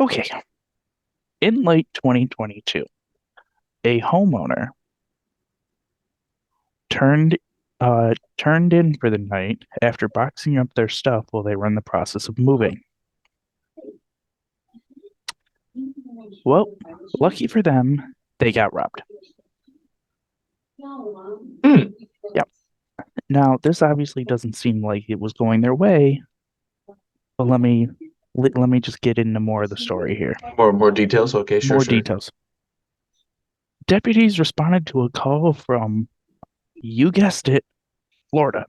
Okay. In late 2022, a homeowner turned turned in for the night after boxing up their stuff while they were in the process of moving. Well, lucky for them, they got robbed. Hmm. Yep. Now, this obviously doesn't seem like it was going their way, but let me just get into more of the story here. More details. Okay, sure, More sure. details. Deputies responded to a call from, you guessed it, Florida.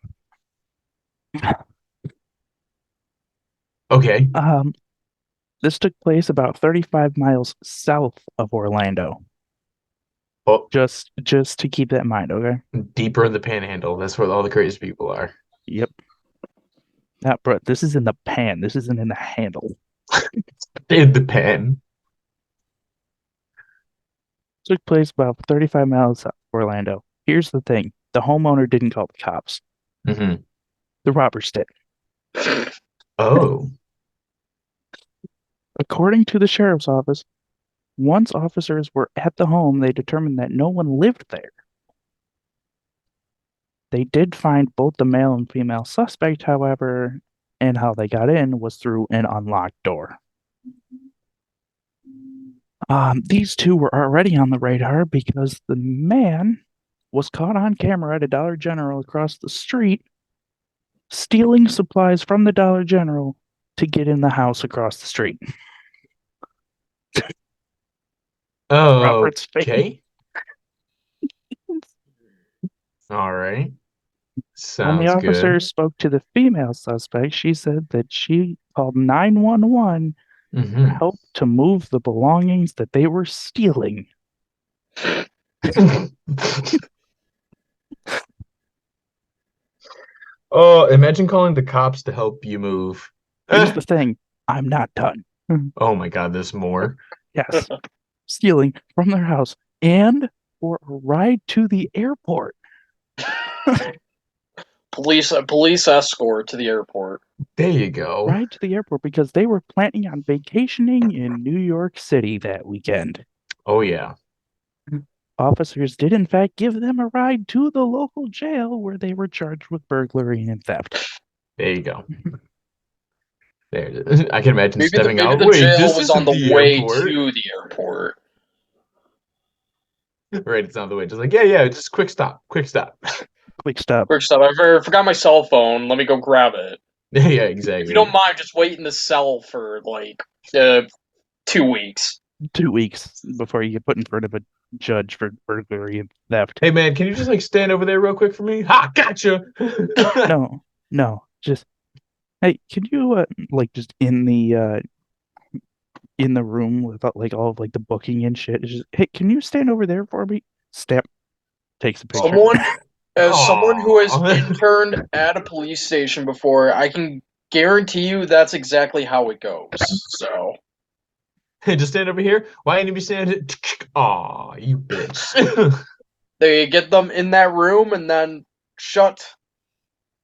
Okay. Um, this took place about 35 miles south of Orlando. Well, Just to keep that in mind, okay? deeper in the panhandle. That's where all the crazy people are. Yep. Not bro, this is in the pan. This isn't in the handle. In the pan. Took place about 35 miles south of Orlando. Here's the thing. The homeowner didn't call the cops. Hmm. The robbers did. Oh. According to the sheriff's office, once officers were at the home, they determined that no one lived there. They did find both the male and female suspect, however, and how they got in was through an unlocked door. These two were already on the radar because the man was caught on camera at a Dollar General across the street stealing supplies from the Dollar General to get in the house across the street. Robert's face. Okay. All right. When the Sounds officer good. spoke to the female suspect, she said that she called 911 for Hmm. help to move the belongings that they were stealing. Oh, imagine calling the cops to help you move. Here's the thing, I'm not done. Oh my God, there's more. Yes, stealing from their house and for a ride to the airport. Police escort to the airport. There you go. Ride to the airport because they were planning on vacationing in New York City that weekend. Oh yeah. Officers did, in fact, give them a ride to the local jail where they were charged with burglary and theft. There you go. There it is. I can imagine Maybe the stepping maybe out. the Wait, jail this was on isn't the the way airport. to the airport. Right, it's on the way. Just like, yeah, yeah, just quick stop. Quick stop. Quick stop. Quick stop. Forgot my cell phone. Let me go grab it. Yeah, yeah, If you exactly. don't mind, just wait in the cell for like 2 weeks. 2 weeks before you get put in front of a judge for burglary and theft. Hey man, can you just like stand over there real quick for me? Ha, gotcha. No, no, just hey, can you like just in the room without like all of like the booking and shit? It's just hey, can you stand over there for me? Step takes a picture. Oh, Someone, as someone who has oh. interned at a police station before, I can guarantee you that's exactly how it goes. So Hey, just stand over here. Why ain't you be standing? Aw, you bitch. they get them in that room and then shut.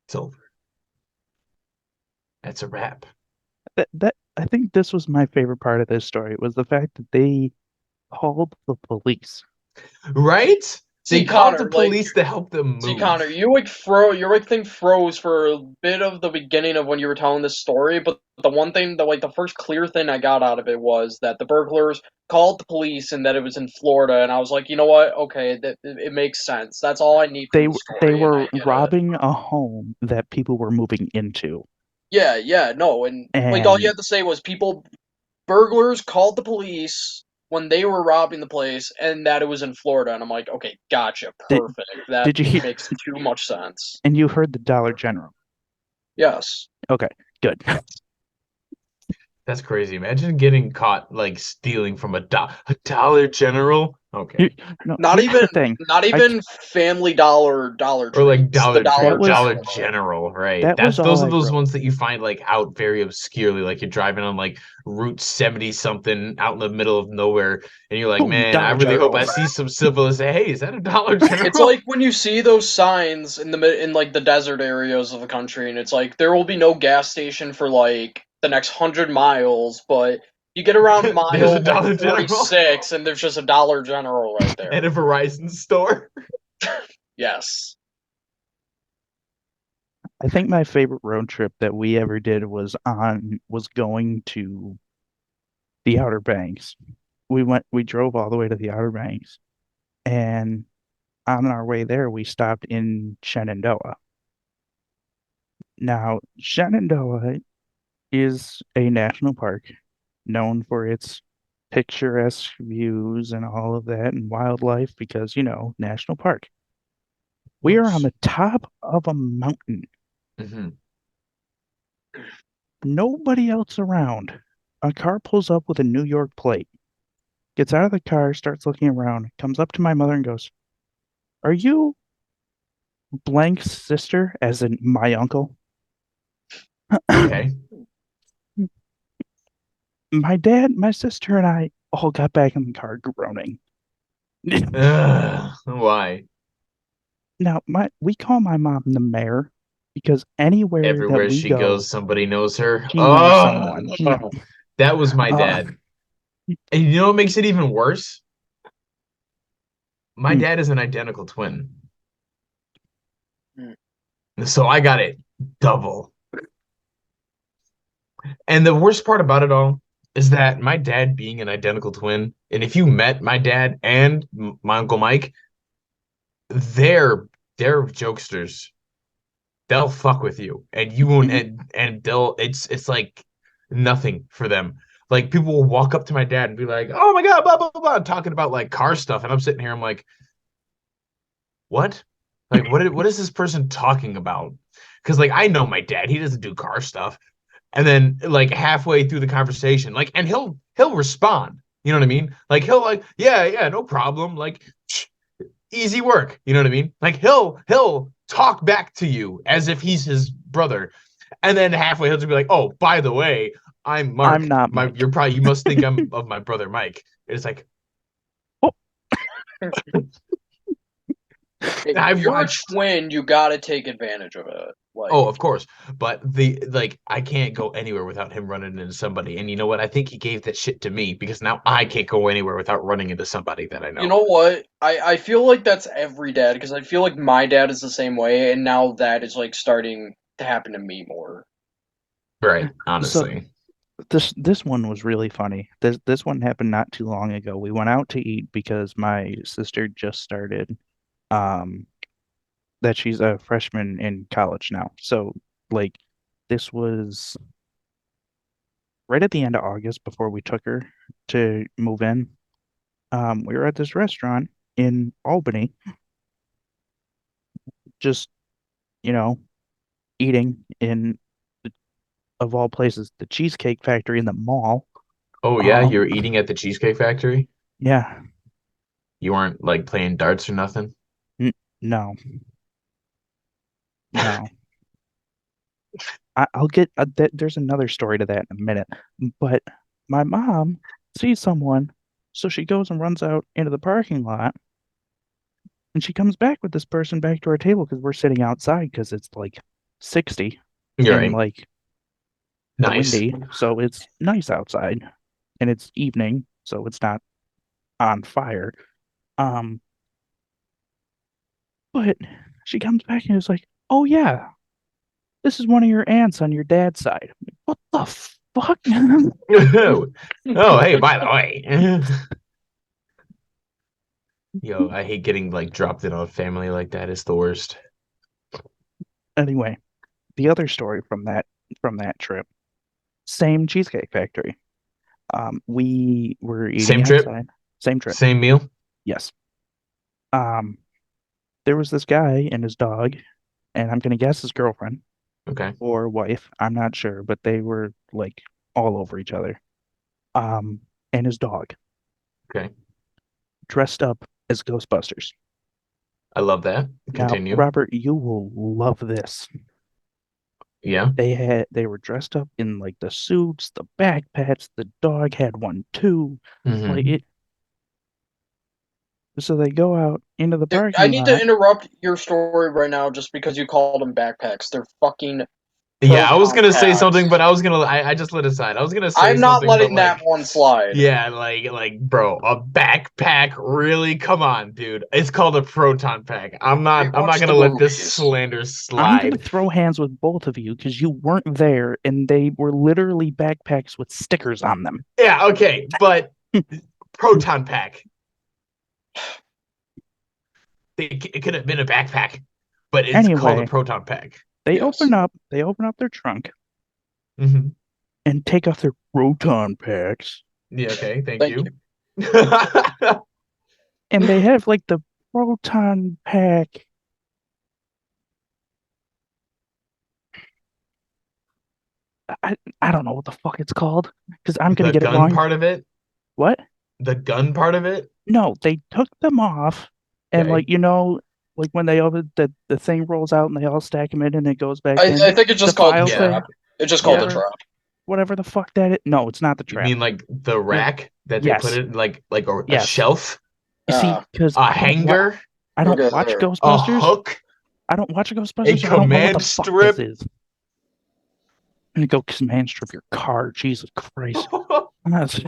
It's over. That's a wrap. That I think this was my favorite part of this story was the fact that they called the police. Right? They See, called the Connor, like police to help them See, Connor, move. you your thing froze for a bit of the beginning of when you were telling this story, but the one thing, the first clear thing I got out of it was that the burglars called the police and that it was in Florida, and I was like, you know what? Okay, that it makes sense. That's all I need from They the they story, and I were get it. robbing a home that people were moving into. Yeah, yeah, no, and like all you And had to say was burglars called the police when they were robbing the place, and that it was in Florida, and I'm like, okay, gotcha, did perfect. That did you hear makes too much sense. and you heard the Dollar General. Yes. Okay, good. That's crazy. Imagine getting caught like stealing from a Dollar General. You, Okay. no, Not here's even the thing. not I even Family Dollar Dollar Or like Trees. The that Dollar was Dollar General. General, right? that was That's all those are I those wrote. ones that you find like out very obscurely, like you're driving on like Route 70 something out in the middle of nowhere, and you're like, Boom, man, I Dollar really hope General. I see some civil and say, hey, is that a Dollar It's General? like when you see those signs in like the desert areas of the country, and it's like there will be no gas station for like the next 100 miles, but You get around There's mile a Dollar like General. 46, and there's just a Dollar General right there. And a Verizon store. Yes. I think my favorite road trip that we ever did was going to the Outer Banks. We drove all the way to the Outer Banks, and on our way there, we stopped in Shenandoah. Now, Shenandoah is a national park known for its picturesque views and all of that and wildlife because, national park. We are on the top of a mountain. Mm-hmm. Nobody else around. A car pulls up with a New York plate, gets out of the car, starts looking around, comes up to my mother and goes, "Are you blank's sister, as in my uncle?" Okay. My dad, my sister, and I all got back in the car groaning. Why? Now, we call my mom the mayor because anywhere that Everywhere we she go, goes, somebody knows her. she knows someone. That was my Uh, dad. And you know what makes it even worse? My Hmm. dad is an identical twin. Hmm. So I got it double. And the worst part about it all is that my dad being an identical twin, and if you met my dad and my Uncle Mike, they're jokesters. They'll fuck with you, and you won't, and they'll. It's like nothing for them. Like people will walk up to my dad and be like, "Oh my god, blah blah blah," talking about like car stuff, and I'm sitting here, I'm like, "What? Like what is this person talking about?" Because like I know my dad, he doesn't do car stuff. And then like halfway through the conversation, like, and he'll respond. You know what I mean? Like he'll like, yeah, yeah, no problem. Like easy work. You know what I mean? Like he'll talk back to you as if he's his brother. And then halfway he'll just be like, "Oh, by the way, I'm Mark. I'm not Mike. You must think I'm of my brother Mike." It's like Oh. I've You're a watched. twin, you gotta take advantage of it. Like, Oh, of course. But the like I can't go anywhere without him running into somebody. And you know what? I think he gave that shit to me because now I can't go anywhere without running into somebody that I know. you know what? I feel like that's every dad, because I feel like my dad is the same way, and now that is like starting to happen to me more. Right, So honestly. this one was really funny. This one happened not too long ago. We went out to eat because my sister just started that she's a freshman in college now. So like this was right at the end of August before we took her to move in. We were at this restaurant in Albany, just, you know, eating in, of all places, the Cheesecake Factory in the mall. Oh yeah, you Um, were eating at the Cheesecake Factory? yeah, You weren't like playing darts or nothing? n no, no. I'll get there's another story to that in a minute. But my mom sees someone, so she goes and runs out into the parking lot, and she comes back with this person back to our table because we're sitting outside because it's like 60 You're and right. like Nice. windy, so it's nice outside, and it's evening, so it's not on fire. Um, but she comes back and is like, "Oh yeah, this is one of your aunts on your dad's side." I'm like, what the fuck? Oh, hey, by the way. Yo, I hate getting like dropped in on a family like that. It's the worst. Anyway, the other story from that trip, same Cheesecake Factory. We were eating Same trip, outside. Same trip. same meal. Yes. Um, there was this guy and his dog, and I'm gonna guess his girlfriend Okay. or wife. I'm not sure, but they were like all over each other. And his dog Okay. dressed up as Ghostbusters. I love that. Now, Continue. Robert, you will love this. Yeah. They were dressed up in like the suits, the backpacks. The dog had one too. Like Hmm. it. So they go out into the I parking need to lot. interrupt your story right now just because you called them backpacks. They're fucking Yeah, I was gonna say packs. something, but I just let it slide. I was gonna say I'm not something, but letting that one slide. yeah, bro, a backpack, really? Come on, dude. It's called a proton pack. I'm not Rewatch gonna the let this movies. slander I'm gonna slide. throw hands with both of you because you weren't there, and they were literally backpacks with stickers on them. Yeah, okay, but proton pack. It could have been a backpack, but it's called a Anyway, proton pack. they Yes. open up their trunk Hmm. and take off their proton packs, Yeah, okay, thank Thank you. and they have like the proton pack. I don't know what the fuck it's called because I'm gonna The get it gun wrong. part of it? What? The gun part of it? No, they took them off, and Okay. like when they open the thing rolls out and they all stack them in and it goes back I in. think it's just The called the file Yeah. trap. thing, It's just called the whatever, trap. whatever the fuck that is. No, it's not the You trap. mean like the rack that they Yes. put it like a Yes. shelf? You see, Ah. because A I hanger? don't Okay, watch there. A Ghostbusters. hook? I don't watch Ghostbusters. A So I don't know what the command fuck strip? this is. I'm gonna go command strip your car. Jesus Christ. That's,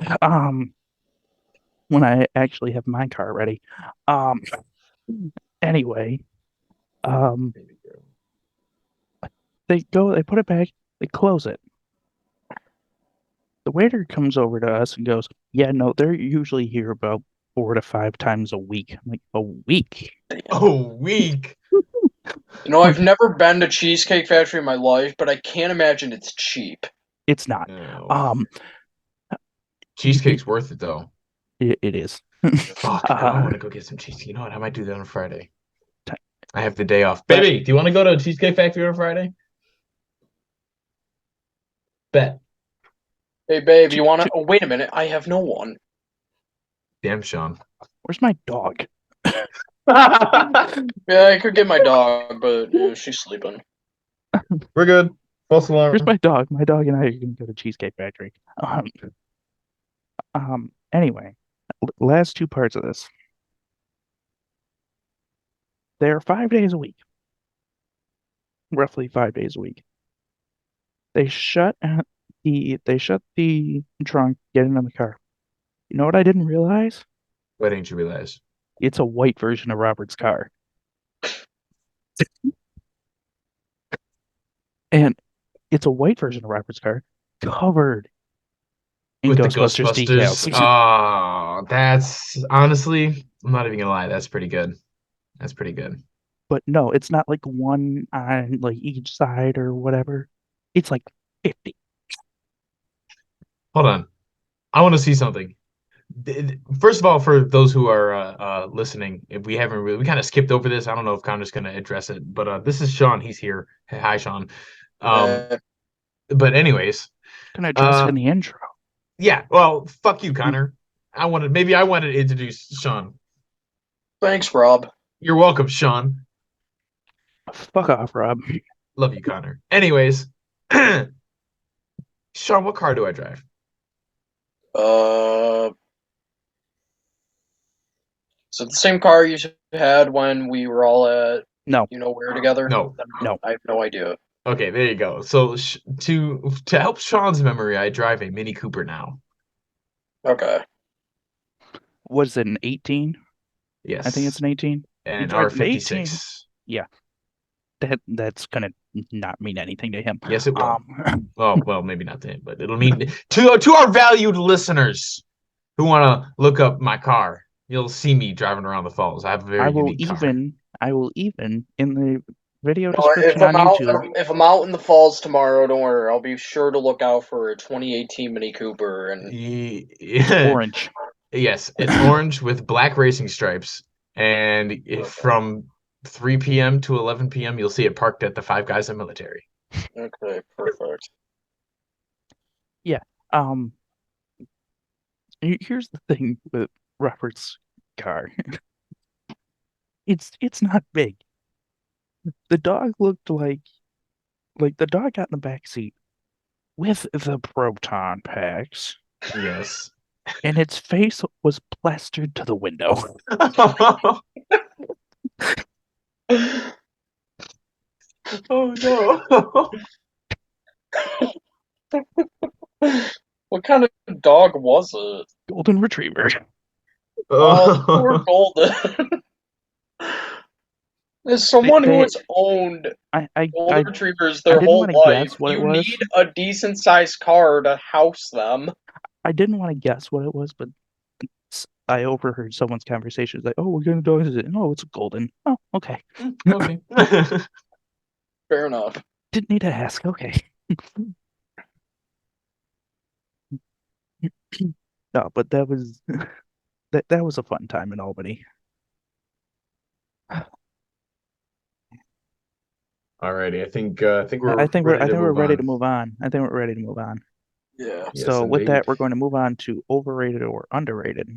when I actually have my car ready. Anyway, they put it back, they close it. The waiter comes over to us and goes, "Yeah, no, they're usually here about 4 to 5 times a week." I'm like, "A week?" A week. You know, I've never been to Cheesecake Factory in my life, but I can't imagine it's cheap. It's not. No. Cheesecake's worth it though. It is. Fuck, now I want to go get some cheesecake. You know what? I might do that on Friday. Ti- I have the day off. Baby, do you want to go to a Cheesecake Factory on Friday? Bet. Hey, babe, Ch- you wanna? ch- Oh, wait a minute. I have no one. Damn, Sean. Where's my dog? Yeah, I could get my dog, but she's sleeping. We're good. False alarm. Where's my dog? My dog and I are gonna go to Cheesecake Factory. Anyway, last two parts of this. They're 5 days a week, roughly 5 days a week. They shut the trunk, get into the car. You know what I didn't realize? Why didn't you realize? It's a white version of Robert's car. And it's a white version of Robert's car covered in With the Ghostbusters Ghostbusters. decals. Oh, that's honestly, I'm not even gonna lie. That's pretty good. That's pretty good. But no, it's not like one on like each side or whatever. It's like 50. Hold on. I want to see something. First of all, for those who are listening, if we haven't really, we kind of skipped over this. I don't know if Connor's going to address it, but this is Sean. He's here. Hey, hi, Sean. Uh, But anyways, Gonna address it in the intro. yeah. Well, fuck you, Connor. I wanted to introduce Sean. Thanks, Rob. You're welcome, Sean. Fuck off, Rob. Love you, Connor. Anyways, Sean, what car do I drive? So the same car you had when we were all at No, where together? No. I have no idea. Okay, there you go. So to help Sean's memory, I drive a Mini Cooper now. Okay. was it an 18? Yes, I think it's an 18. an drive an 18. R56. That's gonna not mean anything to him. Yes, it will. Well, maybe not to him, but it'll mean to our valued listeners who want to look up my car. You'll see me driving around the falls. I have a very unique car. I will even in the video If description on YouTube. if I'm out in the falls tomorrow, don't worry. I'll be sure to look out for a 2018 Mini Cooper and Orange. Yes, it's orange with black racing stripes, and from 3 p.m. to 11 p.m. you'll see it parked at the Five Guys and Military. Okay, perfect. Um, here's the thing with Robert's car. It's not big. The dog looked like the dog got in the back seat with the proton packs, Yes. and its face was plastered to the window. Oh no. What kind of dog was it? Golden Retriever. Oh, poor Golden. As someone who They has owned Golden Retrievers I their didn't whole want to life, guess what it you was. need a decent sized car to house them. I didn't want to guess what it was, but I overheard someone's conversation. Like, oh, we're gonna do it. Oh, it's a golden. Oh, okay. Okay. Fair enough. Didn't need to ask. Okay. No, but that was that was a fun time in Albany. Alrighty, I think I we're think ready to we're move ready on. to move on. I think we're ready to move on. Yeah. Yes, So with indeed. that, we're going to move on to overrated or underrated.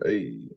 Hey.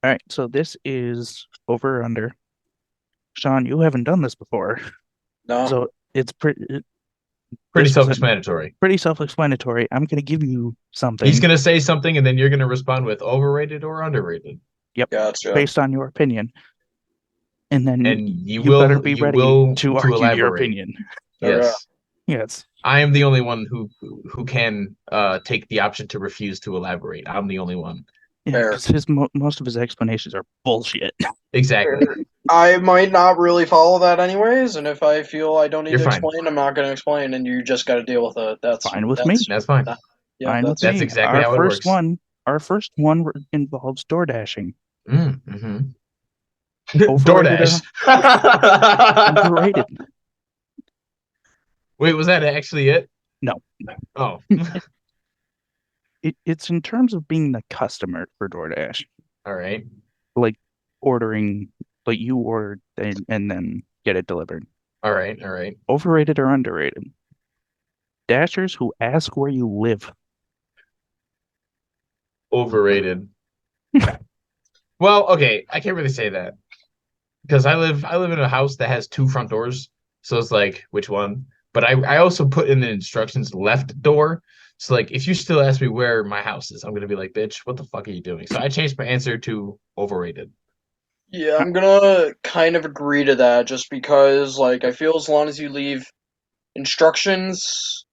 All right, so this is over or under. Sean, you haven't done this before, No. so it's Pretty this was self-explanatory. pretty self-explanatory. I'm going to give you something. He's gonna say something, and then you're gonna respond with overrated or underrated. Yep, Gotcha. based on your opinion, and then And you will better be ready to argue your elaborate. opinion. Yes. Yes. I am the only one who can take the option to refuse to elaborate. I'm the only one. Yeah, Fair. because his most of his explanations are bullshit. Exactly. I might not really follow that anyways, and if I feel I don't need You're to fine. explain, I'm not going to explain, and you just got to deal with it. That's Fine with that's, me. That's fine. Yeah, Fine with That's me. exactly how it works. Our first one involves door dashing. Mm-hmm. Overrated DoorDash. Underrated. Wait, was that actually it? No. Oh. It's in terms of being the customer for DoorDash, All right. like ordering, like you order and then get it delivered. All right. All right. Overrated or underrated? Dashers who ask where you live. Overrated. Well, okay, I can't really say that because I live in a house that has two front doors, so it's like which one? But I also put in the instructions left door. So like if you still ask me where my house is, I'm gonna be like, bitch, what the fuck are you doing? So I changed my answer to overrated. Yeah, I'm gonna kind of agree to that just because, like, I feel as long as you leave instructions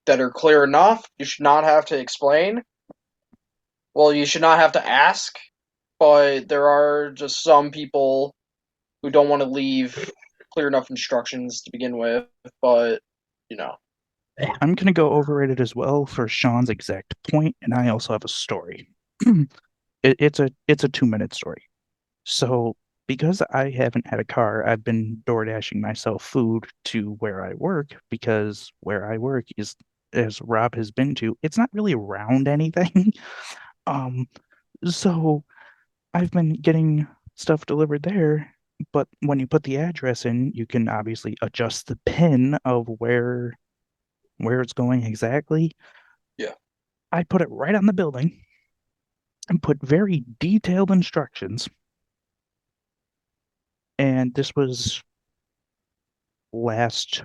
that are clear enough, you should not have to explain. Well, you should not have to ask, but there are just some people who don't want to leave clear enough instructions to begin with, but, you know. I'm gonna go overrated as well for Sean's exact point, and I also have a story. It's a 2-minute story. So because I haven't had a car, I've been door dashing myself food to where I work because where I work is, as Rob has been to, it's not really around anything. So I've been getting stuff delivered there, but when you put the address in, you can obviously adjust the pin of where it's going exactly. Yeah. I put it right on the building and put very detailed instructions. And this was last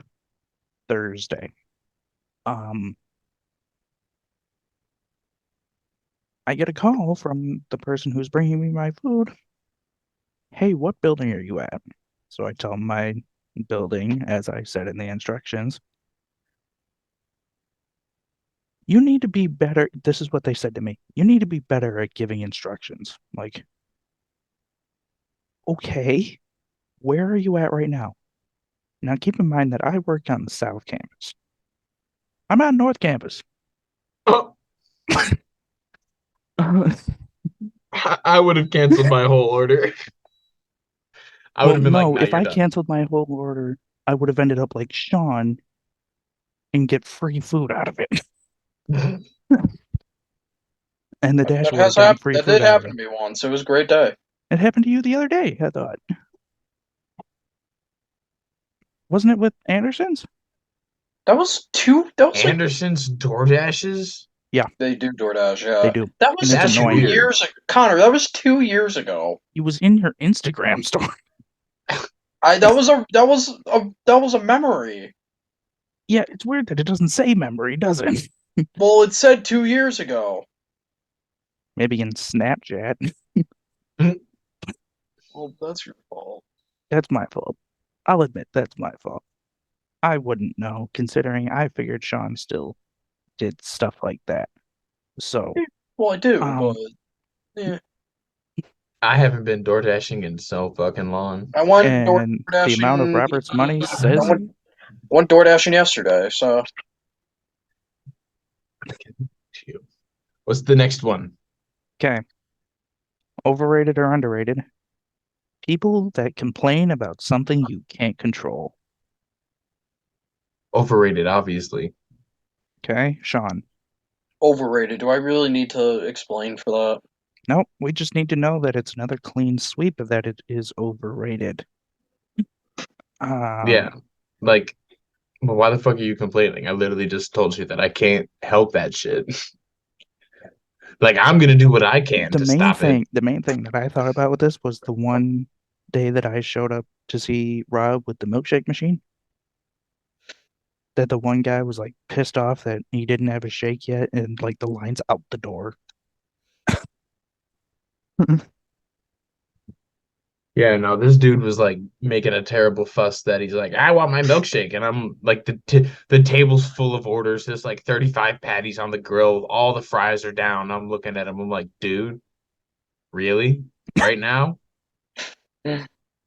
Thursday. I get a call from the person who's bringing me my food. Hey, what building are you at? So I tell him my building, as I said in the instructions. You need to be better. This is what they said to me. You need to be better at giving instructions. Like, okay, where are you at right now? Now, keep in mind that I worked on the South Campus. I'm on North Campus. Oh, Well, I would have canceled my whole order. I would have been like, no, "Nah, if you're I done." canceled my whole order, I would have ended up like Sean and get free food out of it. And the Dash That would have has gotten happened. free That food did out of happen it. to me once. It was a great day. It happened to you the other day, I thought. Wasn't it with Anderson's? That was two. That was like Anderson's DoorDashes? they do DoorDash. They Yeah, do. that And was it's That's 2 annoying. weird. years ago. Connor, that was 2 years ago. It was in your Instagram story. That was a memory. Yeah, it's weird that it doesn't say memory, does it? Well, it said 2 years ago. Maybe in Snapchat. Well, that's your fault. That's my fault. I'll admit that's my fault. I wouldn't know, considering I figured Sean still did stuff like that. So, Well, I do, um, but yeah. I haven't been DoorDashing in so fucking long. I went and the amount of DoorDashing. Robert's money I says went DoorDashing yesterday. So What's the next one? okay, overrated or underrated? People that complain about something you can't control. Overrated, obviously. Okay, Sean. overrated. Do I really need to explain for that? Nope, we just need to know that it's another clean sweep of that it is overrated. Yeah. Like, well, why the fuck are you complaining? I literally just told you that I can't help that shit. Like, I'm gonna do what I can to stop it. The main thing that I thought about with this was the one day that I showed up to see Rob with the milkshake machine. That the one guy was like pissed off that he didn't have a shake yet, and like the line's out the door. Yeah, no, this dude was like making a terrible fuss that he's like, I want my milkshake, and I'm like, the table's full of orders. There's like 35 patties on the grill. All the fries are down. I'm looking at him. I'm like, dude, really? Right now? Mm.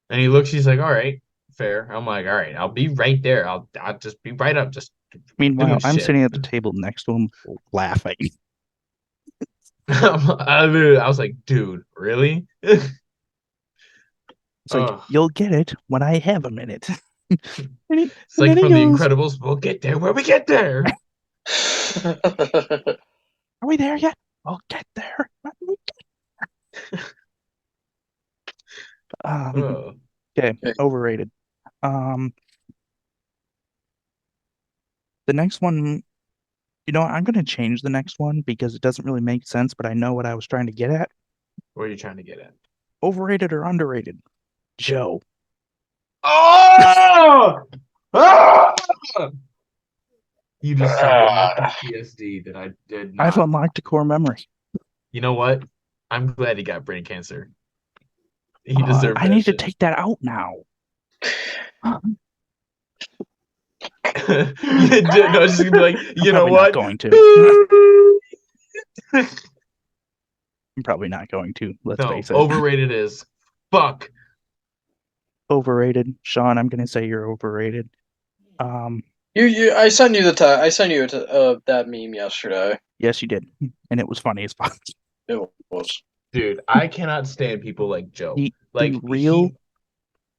And he looks. He's like, all right, fair. I'm like, all right, I'll be right there. I'll just be right up. Just Meanwhile, doing I'm shit. sitting at the table next to him laughing. I was like, dude, really? It's like, Ugh. you'll get it when I have a minute. It's like from The Incredibles. We'll get there when we get there. Are we there yet? We'll get there. Ugh. Okay, overrated. The next one, I'm going to change the next one because it doesn't really make sense, but I know what I was trying to get at. What are you trying to get at? Overrated or underrated? Joe. Oh! Ah! You just summoned PTSD that I did not. I've unlocked a core memory. You know what? I'm glad he got brain cancer. He deserved I that need shit. to take that out now. No, it's just gonna be like, you know Probably what? not going to. I'm probably not going to. Let's No, face it. overrated is fuck. Overrated. Sean, I'm going to say you're overrated. I sent you that meme yesterday. Yes, you did. And it was funny as fuck. It was. Dude, I cannot stand people like Joe. Like real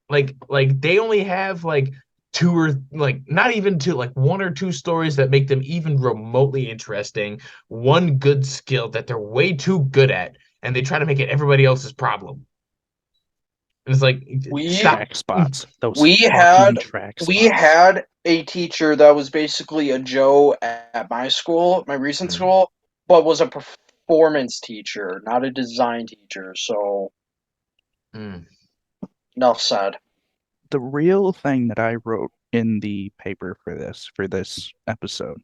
like they only have like two or like not even two, like one or two stories that make them even remotely interesting, one good skill that they're way too good at, and they try to make it everybody else's problem. And it's like track spots. Those we had track spots. We had a teacher that was basically a Joe at my school, my recent school, but was a performance teacher, not a design teacher. So, enough said. The real thing that I wrote in the paper for this episode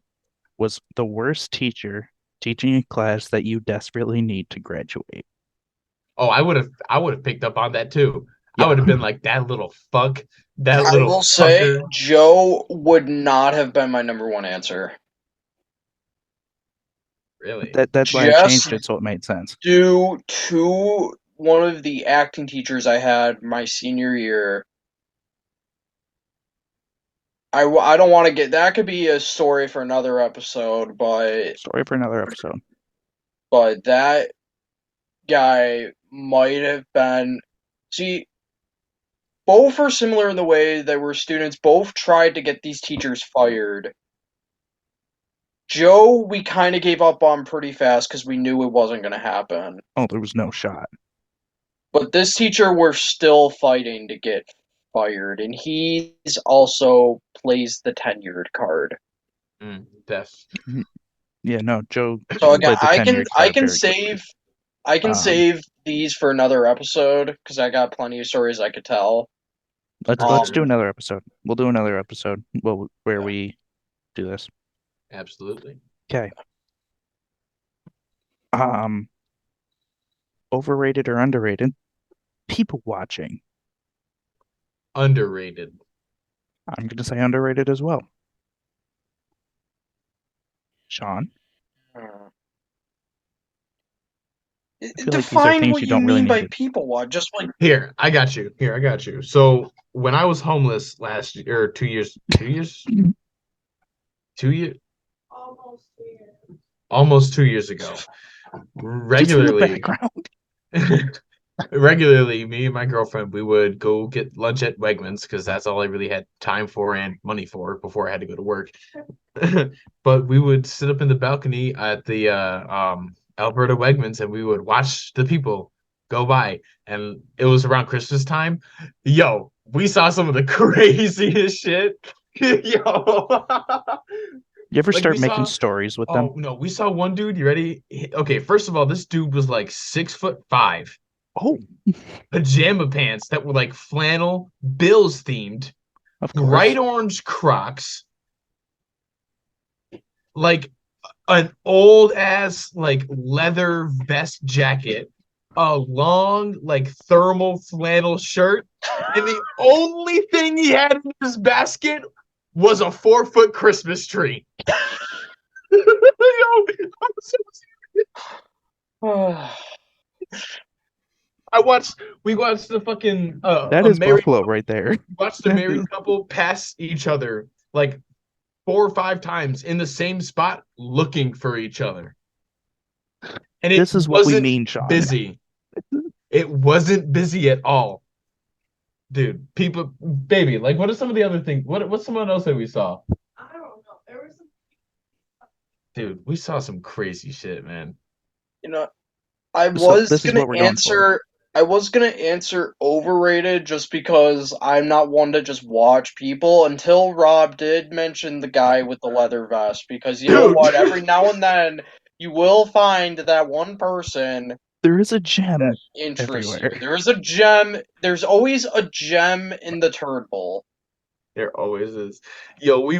was the worst teacher teaching a class that you desperately need to graduate. Oh, I would have picked up on that too. Yeah. I would have been like, that little fuck. I will say Joe would not have been my number one answer. Really? That's why I Just changed it so it made sense. due to one of the acting teachers I had my senior year. I don't want to get that could be a story for another episode, Story for another episode. but that guy might have been. See, both are similar in the way they were students. Both tried to get these teachers fired. Joe, we kind of gave up on pretty fast because we knew it wasn't going to happen. Oh, there was no shot. But this teacher, we're still fighting to get fired, and he's also plays the tenured card. Deaf. Yeah, no, Joe So again, played the I can tenured I card can very quickly. save I can Um, save these for another episode because I got plenty of stories I could tell. let's do Um, another episode. We'll do another episode where we do this. Absolutely. Okay. Overrated or underrated? People watching. Underrated. I'm gonna say underrated as well. Sean, I feel like these are define things what you you don't really mean need by to. people watch. Just like Here, I got you. Here, I got you. So when I was homeless last year, or 2 years, 2 years, 2 years, almost 2 years ago, Just in the regularly, background. regularly, me and my girlfriend, we would go get lunch at Wegmans because that's all I really had time for and money for before I had to go to work. But we would sit up in the balcony at the Alberta Wegmans and we would watch the people go by. And it was around Christmas time. Yo, we saw some of the craziest shit. Yo. You ever Like start we making saw stories with Oh them? no, we saw one dude. You ready? Okay, first of all, this dude was like 6'5", Oh, pajama pants that were like flannel, Bills themed, of bright course. orange Crocs, like an old ass like leather vest jacket, a long like thermal flannel shirt, and the only thing he had in his basket was a 4-foot Christmas tree. Yo, we watched the fucking That is Buffalo right there. watched a married couple pass each other like 4 or 5 times in the same spot looking for each other. And it This is what we wasn't mean, Sean. busy. It wasn't busy at all. Dude, people baby, like what are some of the other things? What's someone else that we saw? I don't know. There was some. Dude, we saw some crazy shit, man. you know, I So was this is gonna what we're going for. answer. I was gonna answer overrated just because I'm not one to just watch people until Rob did mention the guy with the leather vest because you know Dude. what? Every now and then you will find that one person There is a gem interests you. everywhere. There is a gem. There's always a gem in the turd bowl. There always is. Yo, we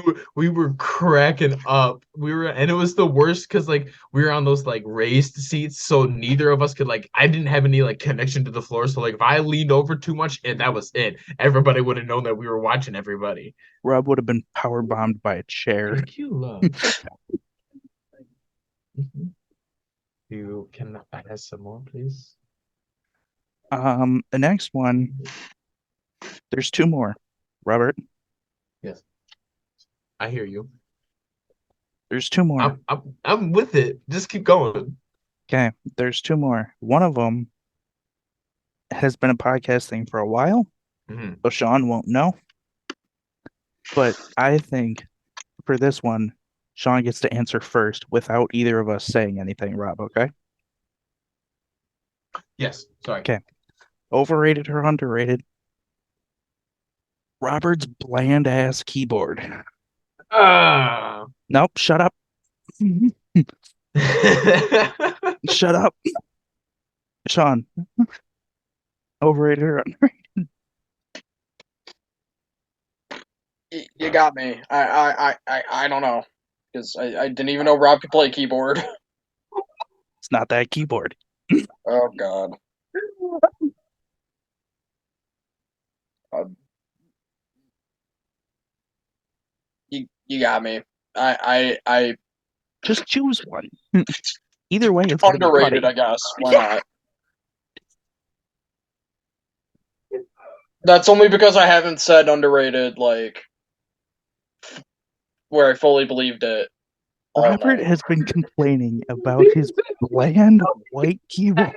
were cracking up. And it was the worst because like we were on those like raised seats, so neither of us could like I didn't have any like connection to the floor. So like if I leaned over too much, and that was it. Everybody would have known that we were watching everybody. Rob would have been power bombed by a chair. Thank you, love. You can add some more, please. The next one, there's two more. Robert, Yes, I hear you. there's two more. I'm with it. Just keep going. Okay, there's two more. One of them has been a podcast thing for a while, Mhm. so Sean won't know. But I think for this one, Sean gets to answer first without either of us saying anything, Rob, okay? Yes, sorry. Okay. Overrated or underrated? Robert's bland ass keyboard. Ah. Nope, shut up. Shut up. Sean. Overrated or underrated? You got me. I don't know because I didn't even know Rob could play keyboard. It's not that keyboard. Oh God. You got me. I Just choose one. Either way, it's gonna be Underrated, funny. I guess. Why not? That's only because I haven't said underrated, like, where I fully believed it. all Robert night. has been complaining about his bland white keyboard.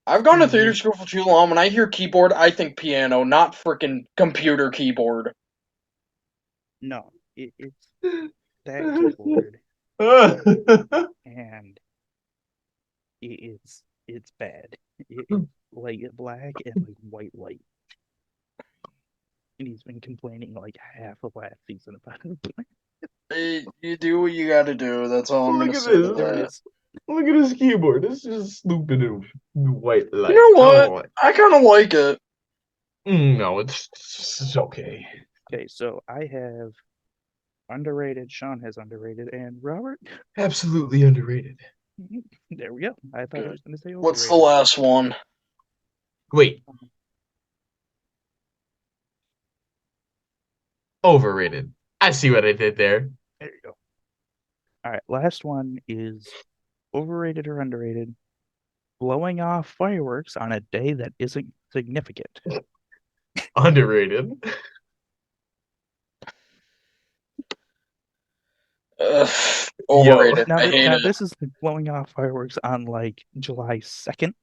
I've gone to theater school for too long. When I hear keyboard, I think piano, not freaking computer keyboard. No, it's that keyboard, and it's bad. It's like black and like white light. And he's been complaining like half of last season about it. You do what you gotta do. That's all I'm Look gonna at say to this. There it that. is. Look at his keyboard. It's just stupid and white light. You know I don't what? I kind of like it. No, it's okay. Okay, so I have underrated, Sean has underrated, and Robert, Absolutely underrated. there we go. I thought I was going to say overrated. What's the last one? Wait. Overrated. I see what I did there. There you go. All right, last one is overrated or underrated. Blowing off fireworks on a day that isn't significant. Underrated. Overrated. Now, I hate it. this is blowing off fireworks on like July 2nd.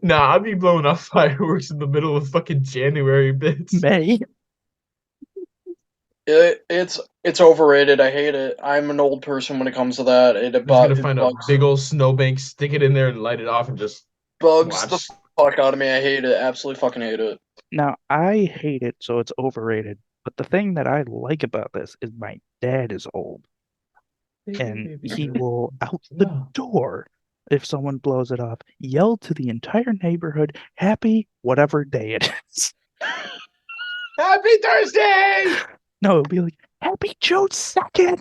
Nah, I'd be blowing off fireworks in the middle of fucking January, bitch. May. It's overrated. I hate it. I'm an old person when it comes to that. I'm just gonna find a big old snowbank, stick it in there, and light it off, and just bugs watch. the fuck out of me. I hate it. Absolutely fucking hate it. Now, I hate it, so it's overrated. But the thing that I like about this is my dad is old, and he will out the door if someone blows it off, yell to the entire neighborhood, happy whatever day it is. Happy Thursday! No, it'll be like, happy June 2nd!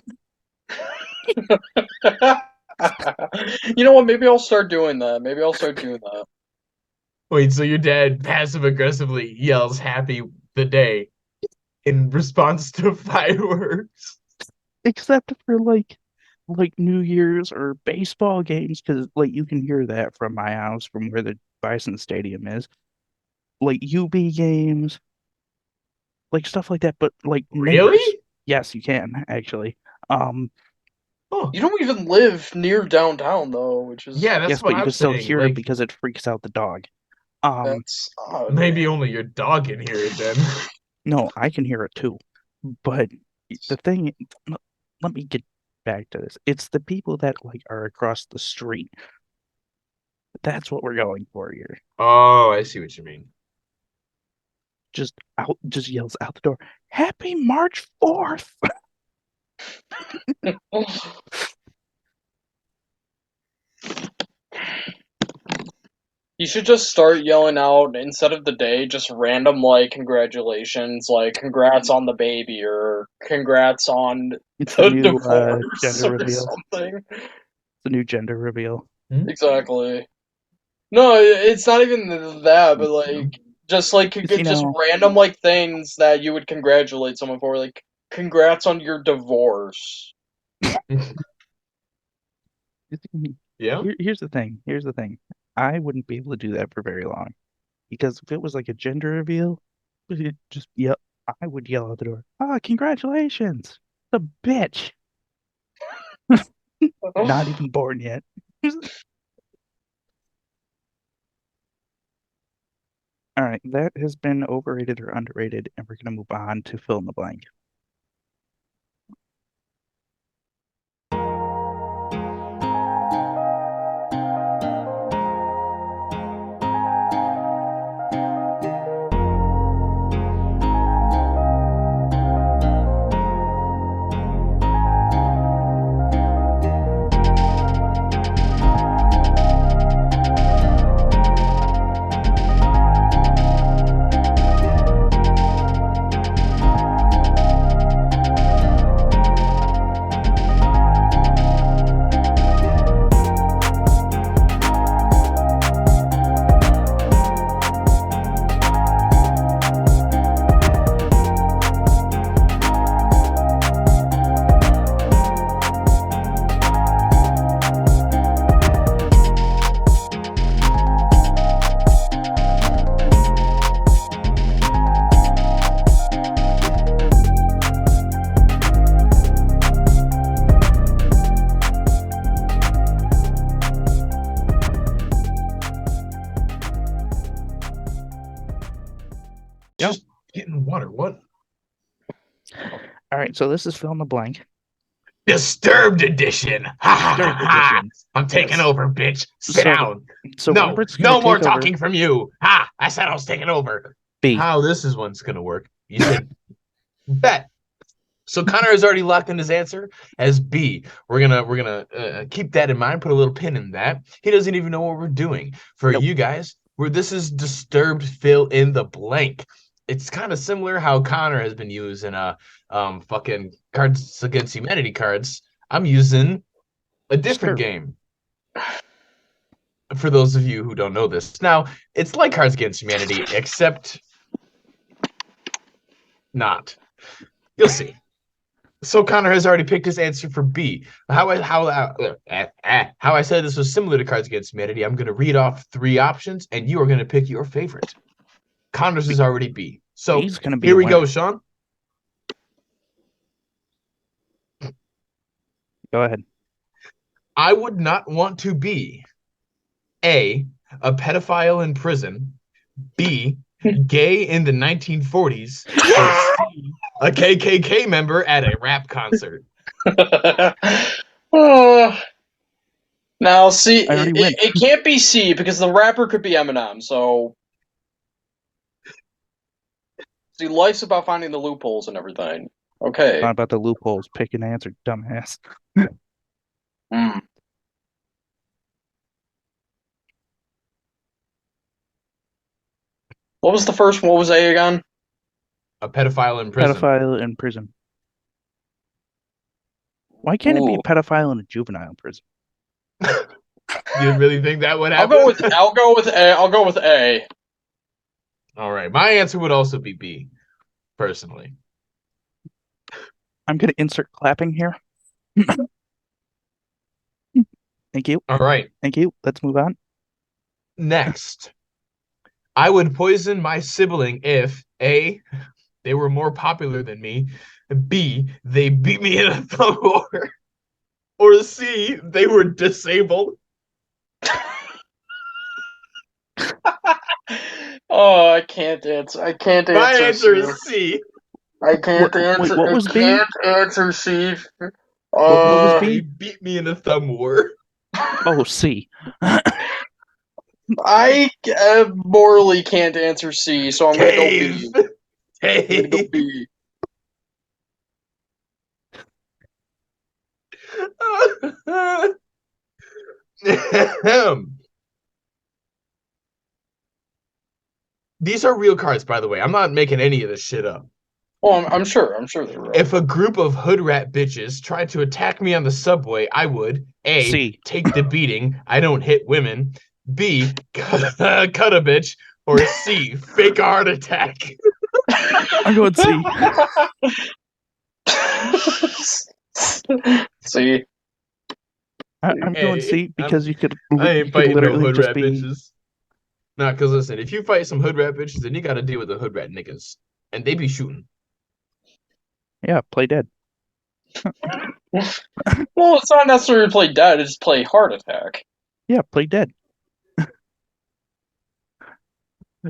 You know what? Maybe I'll start doing that. Wait, so your dad passive aggressively yells happy the day in response to fireworks? Except for like New Year's or baseball games, because like you can hear that from my house, from where the Bison Stadium is. Like UB games, like stuff like that, but like Really? neighbors. Yes, you can actually. You don't even live near downtown though, which is Yeah, that's yes, what but you I'm can still saying. hear it Like, because it freaks out the dog. that's odd. maybe only your dog can hear it then. No, I can hear it too. But the thing, let me get back to this. It's the people that like are across the street. That's what we're going for here. Oh, I see what you mean. Just yells out the door, Happy March 4th! You should just start yelling out instead of the day, just random like congratulations, like congrats on the baby or congrats on It's the the new divorce gender or reveal. something. The new gender reveal. Exactly. No, it's not even that, but like just like just random like things that you would congratulate someone for, like congrats on your divorce. Yeah. Here's the thing. I wouldn't be able to do that for very long, because if it was like a gender reveal, I would yell out the door, "Ah, congratulations!" The bitch. Not even born yet. All right, that has been overrated or underrated, and we're gonna move on to fill in the blank. All right, so this is fill in the blank. Disturbed edition. Ha ha Disturbed ha ha. edition. I'm taking Yes. over, bitch. Sit So, down. so No, Robert's gonna no more take over talking from you. Ha! I said I was taking over. B. How this is one's gonna work? You said bet. So Connor has already locked in his answer as B. We're gonna keep that in mind. Put a little pin in that. He doesn't even know what we're doing. For Nope. you guys, where this is disturbed, fill in the blank. It's kind of similar how Connor has been using fucking Cards Against Humanity cards. I'm using a different Disturbed. game. For those of you who don't know this, now it's like Cards Against Humanity, except not. You'll see. So Connor has already picked his answer for B. How I said this was similar to Cards Against Humanity. I'm going to read off 3 options, and you are going to pick your favorite. Connor's is already B. So B's gonna be here a we go, winner. Sean. Go ahead. I would not want to be A, a pedophile in prison, B, gay in the 1940s, or C, a KKK member at a rap concert. Now, see, I already win. it can't be C because the rapper could be Eminem. So, see, life's about finding the loopholes and everything. Okay. Not about the loopholes. Pick an answer, dumbass. Hmm. What was the first one? What was A again? A pedophile in prison. Pedophile in prison. Why can't it be Ooh. a pedophile in a juvenile prison? You really think that would I'll happen? go with A. I'll go with A. All right. My answer would also be B, personally. I'm gonna insert clapping here. Thank you. All right. Thank you. Let's move on. Next, I would poison my sibling if A, they were more popular than me, B, they beat me in a thumb war, or C, they were disabled. Oh, I can't answer. I can't answer. My answer C. is C. I can't Wait, answer. what was I B? can't answer C. What was They B? beat me in a thumb war. Oh, C. I morally can't answer C, so I'm gonna go B. I'm gonna go Cave. B. These are real cards, by the way. I'm not making any of this shit up. Oh, I'm sure. I'm sure they're real. If a group of hood rat bitches tried to attack me on the subway, I would A, C. take the beating. I don't hit women. B, cut a bitch. Or C, fake a heart attack. I'm going C. C. I'm going Hey, C because you could I ain't you could fighting no literally hood just rat be bitches. Nah, because listen, if you fight some hood rat bitches, then you got to deal with the hood rat niggas. And they be shooting. yeah, play dead. Well, it's not necessarily play dead; it's play heart attack. Yeah, play dead.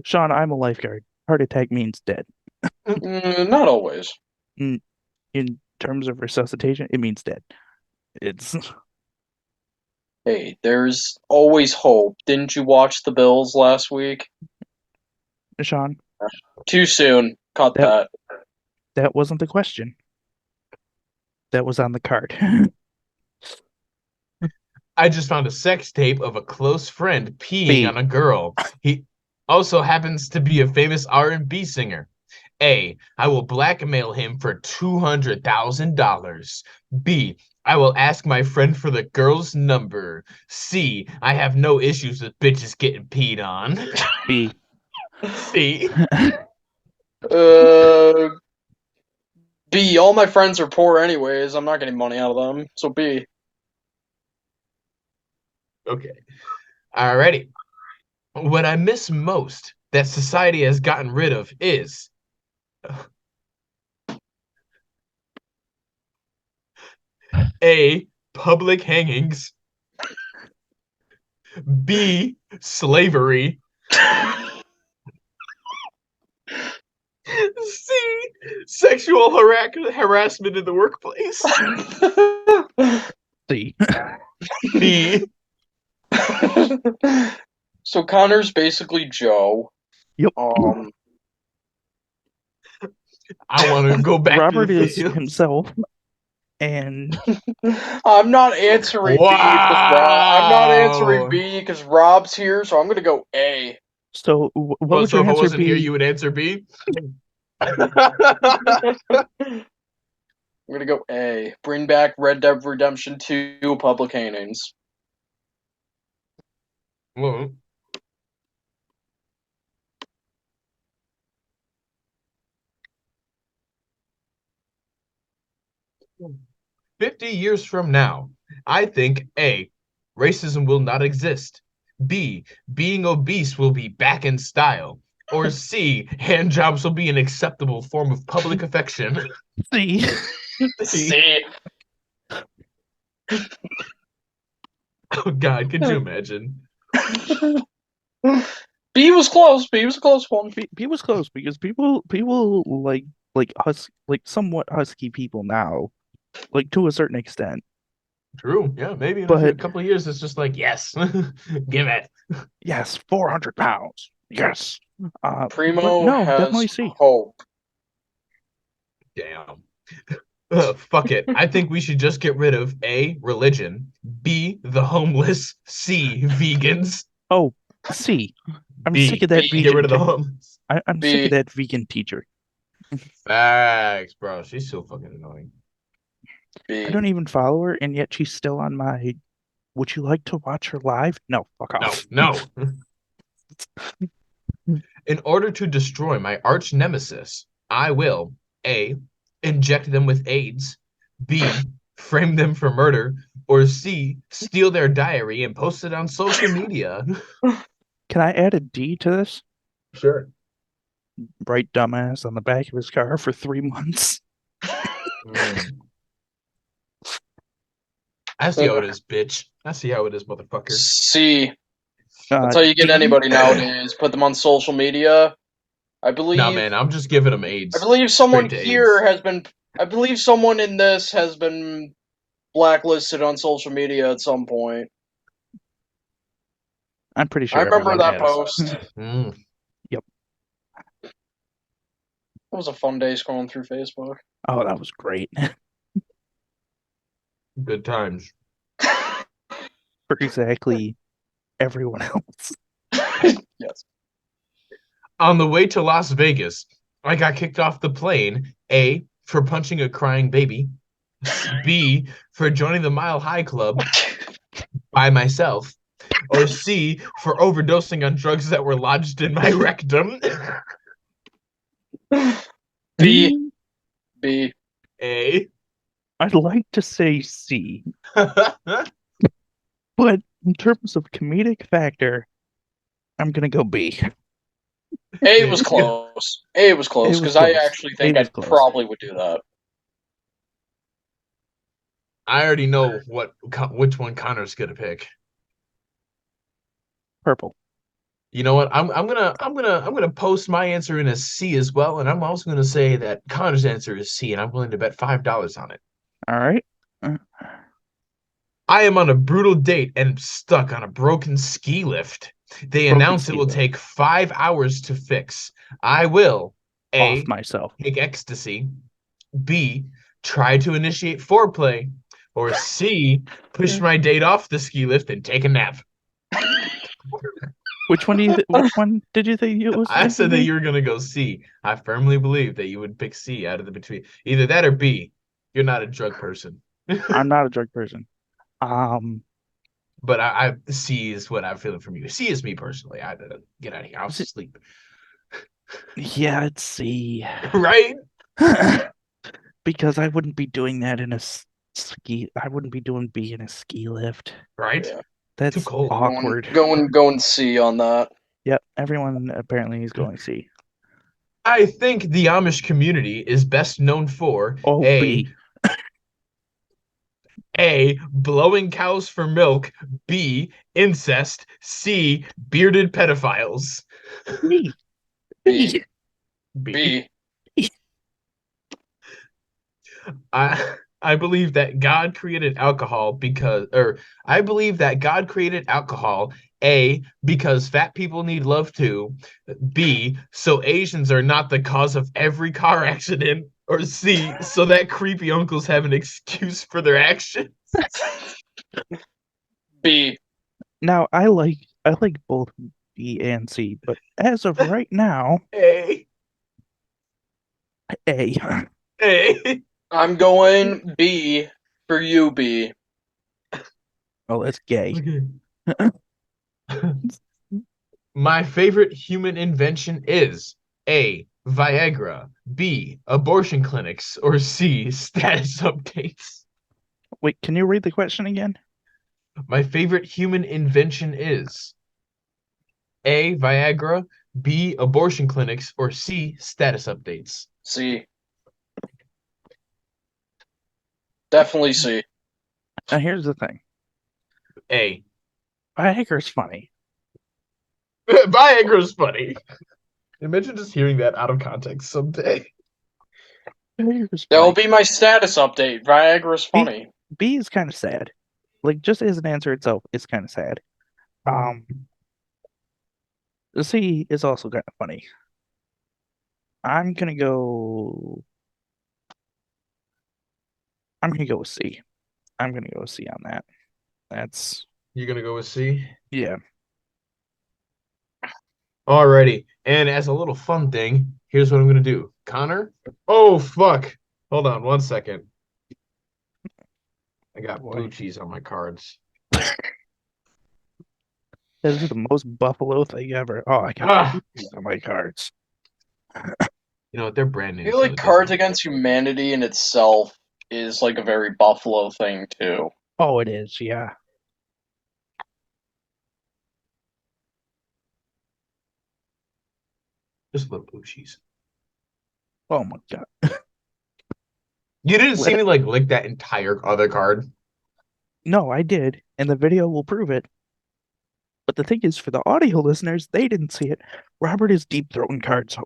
Sean, I'm a lifeguard. Heart attack means dead. Not always. In terms of resuscitation, it means dead. It's Hey, there's always hope. Didn't you watch the Bills last week? Sean, Too soon. Cut that. that wasn't the question. That was on the card. I just found a sex tape of a close friend peeing B. on a girl. He also happens to be a famous R&B singer. A, I will blackmail him for $200,000. B, I will ask my friend for the girl's number. C, I have no issues with bitches getting peed on. B. C. B. All my friends are poor anyways. I'm not getting money out of them. So B. Okay. Alrighty. What I miss most that society has gotten rid of is A, public hangings. B, slavery. C, C. Sexual harassment in the workplace. C. B. So Connor's basically Joe. Yep. I want to go back Robert to the is field. himself, and I'm not answering B because I'm not answering B because Rob's here, so I'm gonna go A. so what Well, would so your if I answer wasn't be? here, you would answer B. I'm gonna go A. Bring back Red Dead Redemption 2 public hangings. Well, 50 years from now, I think A. Racism will not exist. B. Being obese will be back in style. Or C. Hand jobs will be an acceptable form of public affection. C. C. Oh God, could you imagine? B was close. B was a close one. B was close because people like somewhat husky people now, like to a certain extent. True. Yeah, maybe in a But couple of years, it's just like, yes, give it. yes, 400 pounds. Yes. But Primo no, has definitely C. hope. Damn. Fuck it. I think we should just get rid of A, religion, B, the homeless, C, vegans, Oh, C. I'm B, sick of that B, get rid vegan. of the homeless. I'm B. sick of that vegan teacher. Facts, bro. She's so fucking annoying. I B. don't even follow her, and yet she's still on my. Would you like to watch her live? No, fuck off. No. In order to destroy my arch nemesis, I will A. Inject them with AIDS, B. Frame them for murder, or C. Steal their diary and post it on social media. Can I add a D to this? Sure. Bright dumbass on the back of his car for 3 months. I see how it is, bitch. I see how it is, motherfucker. C. That's how you get D? anybody nowadays. Put them on social media. I believe. Nah, man, I'm just giving them AIDS. I believe someone Straight to here AIDS. has been. I believe someone in this has been blacklisted on social media at some point. I'm pretty sure I remember everyone that has. post. Mm, It was a fun day scrolling through Facebook. Oh, that was great. good times. For exactly everyone else. Yes. On the way to Las Vegas, I got kicked off the plane, A, for punching a crying baby, B, for joining the Mile High Club by myself, or C, for overdosing on drugs that were lodged in my rectum. B. B. A. I'd like to say C, but in terms of comedic factor, I'm gonna go B. A was close. A was close because I close. actually think A was I close. probably would do that. I already know which one Connor's gonna pick. Purple. You know what? I'm gonna post my answer in a C as well, and I'm also gonna say that Connor's answer is C, and I'm willing to bet $5 on it. All right. I am on a brutal date and stuck on a broken ski lift. They Broken announce it ski will lift. take 5 hours to fix. I will A. Off myself. Take ecstasy, B. Try to initiate foreplay, or C. Push my date off the ski lift and take a nap. Which one did you think it was? I said that you were gonna go C. I firmly believe that you would pick C out of the between. Either that or B. You're not a drug person. I'm not a drug person. But I C is what I'm feeling from you. C is me personally. I get out of here. I'll sleep. Yeah, it's C. Right? Because I wouldn't be doing that in a ski. I wouldn't be doing B in a ski lift. Right? Yeah. That's Too cold. awkward. Going C on that. Yep, everyone apparently is going C. I think the Amish community is best known for B. A. Blowing cows for milk. B. Incest. C. Bearded pedophiles. B. B. B. B. I believe that God created alcohol because, or I believe that God created alcohol, A, because fat people need love too, B, so Asians are not the cause of every car accident, or C, so that creepy uncles have an excuse for their actions. B. Now I like both B and C, but as of right now, A, A. A. I'm going B for you, B. Oh, that's gay. Okay. My favorite human invention is A, Viagra, B, abortion clinics, or C, status updates. Wait, can you read the question again? My favorite human invention is A, Viagra, B, abortion clinics, or C, status updates. C. Definitely C. Now here's the thing. A. Viagra's funny. Viagra's funny. Imagine just hearing that out of context someday. Viagra's That will funny. be my status update. Viagra's funny. B is kind of sad. Like just as an answer itself, it's kind of sad. Um, the C is also kind of funny. I'm gonna go. I'm gonna go with C. I'm gonna go with C on that. That's You're gonna go with C? yeah. Alrighty. And as a little fun thing, here's what I'm gonna do. Connor? Oh fuck. Hold on 1 second. I got blue Boy, cheese on my cards. that is the most Buffalo thing ever. Oh, I got Ah, these on my cards. you know what? They're brand I new, feel so like it Cards doesn't. Against Humanity in itself is like a very Buffalo thing too. Oh, it is. Yeah. Just a little blue cheese. Oh my God. You didn't Let see it. me like lick that entire other card. No, I did, and the video will prove it. But the thing is, for the audio listeners, they didn't see it. Robert is deep throating cards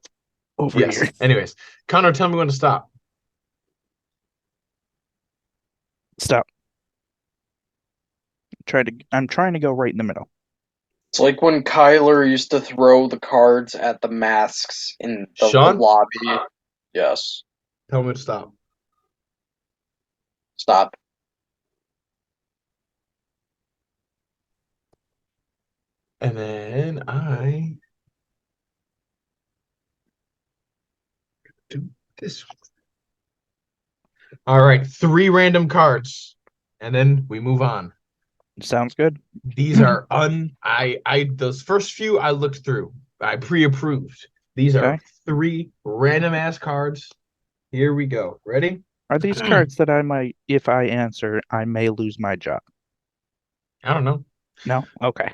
over Yes. here. Anyways, Connor, tell me when to stop. Stop. I'm trying to go right in the middle. It's like when Kyler used to throw the cards at the masks in the Sean, lobby. Yes. tell me when to stop. Stop. And then I do this. All right, 3 random cards, and then we move on. Sounds good. These are I those first few I looked through. I pre-approved. These are Okay. 3 random ass cards. Here we go. Ready? Are these cards that I might, if I answer, I may lose my job? I don't know. No? Okay.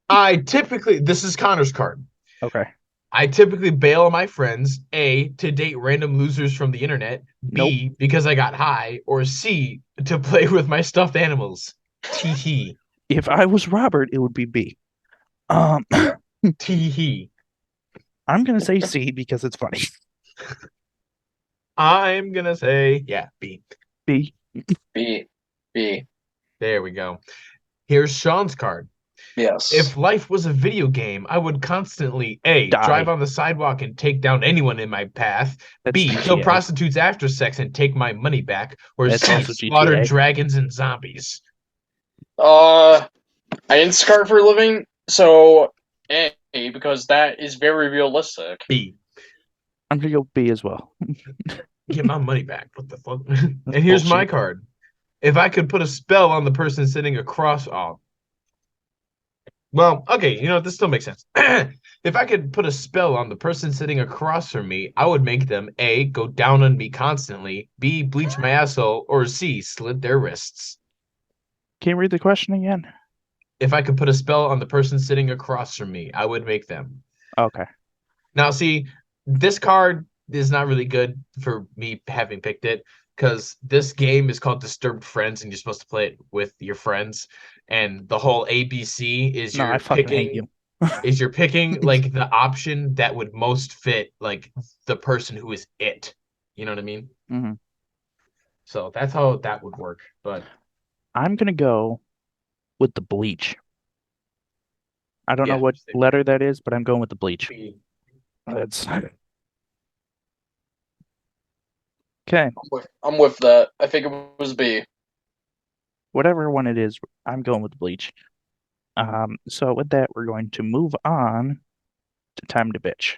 This is Connor's card. Okay. I typically bail on my friends, A, to date random losers from the internet, Nope. B, because I got high, or C, to play with my stuffed animals. Tee hee. If I was Robert, it would be B. Um, Tee hee. I'm gonna say C because it's funny. I'm gonna say, yeah, B. B. B. B. There we go. Here's Sean's card. Yes. If life was a video game, I would constantly A, drive Die. on the sidewalk and take down anyone in my path, That's B, kill GTA. prostitutes after sex and take my money back, or That's C, also slaughter GTA. dragons and zombies. I didn't scarf for a living, so A, because that is very realistic. B, I'm gonna go B as well. get my money back. What the fuck? That's And here's my bullshit. card. If I could put a spell on the person sitting across, well, okay, you know, this still makes sense. If I could put a spell on the person sitting across from me, I would make them A, go down on me constantly, B, bleach my asshole, or C, slit their wrists. Can you read the question again? If I could put a spell on the person sitting across from me, I would make them. Okay. Now, see, this card is not really good for me having picked it because this game is called Disturbed Friends and you're supposed to play it with your friends. And the whole ABC is No, I fucking hate you. you're picking like the option that would most fit like the person who is it. You know what I mean? Mhm. So that's how that would work. But I'm gonna go with the bleach. I don't know yeah, what letter that is, but I'm going with the bleach. B. That's okay. I'm with that. I think it was B. Whatever one it is, I'm going with the bleach. So with that, we're going to move on to time to bitch.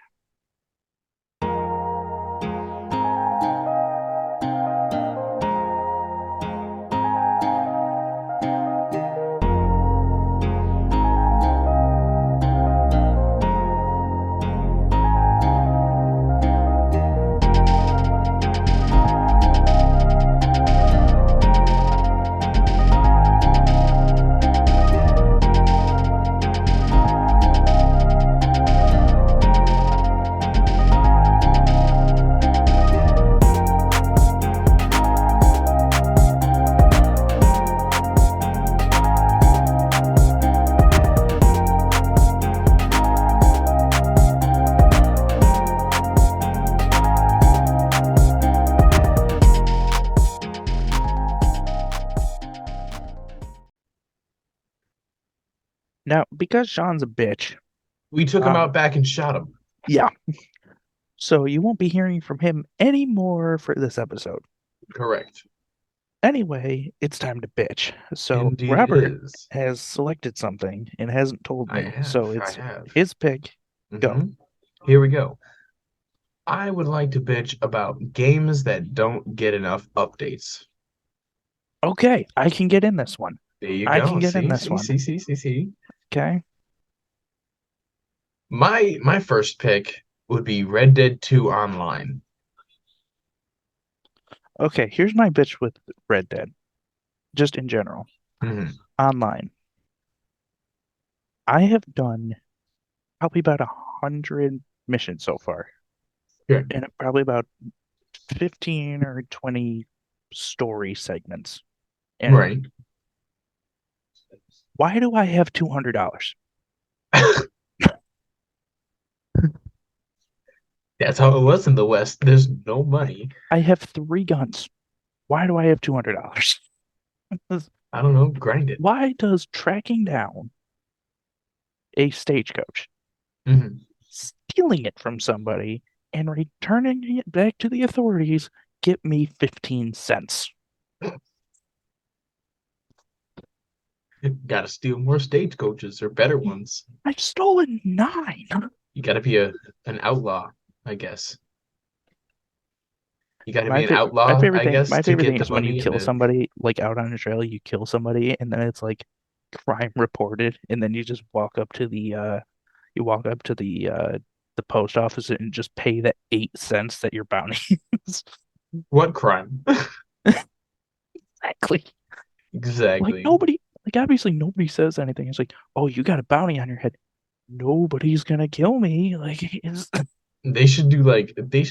Now, because Sean's a bitch, We took him out back and shot him. yeah. So you won't be hearing from him anymore for this episode. Correct. Anyway, it's time to bitch. So Indeed Robert it is. has selected something and hasn't told I me. have. So I it's have. his pick. Go. Mhm. Here we go. I would like to bitch about games that don't get enough updates. Okay, I can get in this one. There you I go. can get in See, this see, one. see. Okay. My first pick would be Red Dead 2 Online. Okay, here's my bitch with Red Dead. Just in general. Mhm. Online. I have done probably about 100 missions so far. Good. And probably about 15 or 20 story segments. And Right. why do I have $200? That's how it was in the West. There's no money. I have 3 guns. Why do I have $200? I don't know. Grind it. Why does tracking down a stagecoach, Mhm. stealing it from somebody, and returning it back to the authorities get me 15 cents? Got to steal more stagecoaches or better ones. I've stolen 9. You got to be an outlaw, I guess. You got to My be an favorite, my outlaw, favorite I thing, guess, my to favorite get thing the is when you money. kill somebody, like out on a trail, you kill somebody, and then it's like crime reported, and then you just walk up to the post office and just pay the 8 cents that your bounty is. What crime? Exactly. Like Exactly. nobody, like obviously nobody says anything. It's like, oh, you got a bounty on your head. Nobody's gonna kill me. Like, They should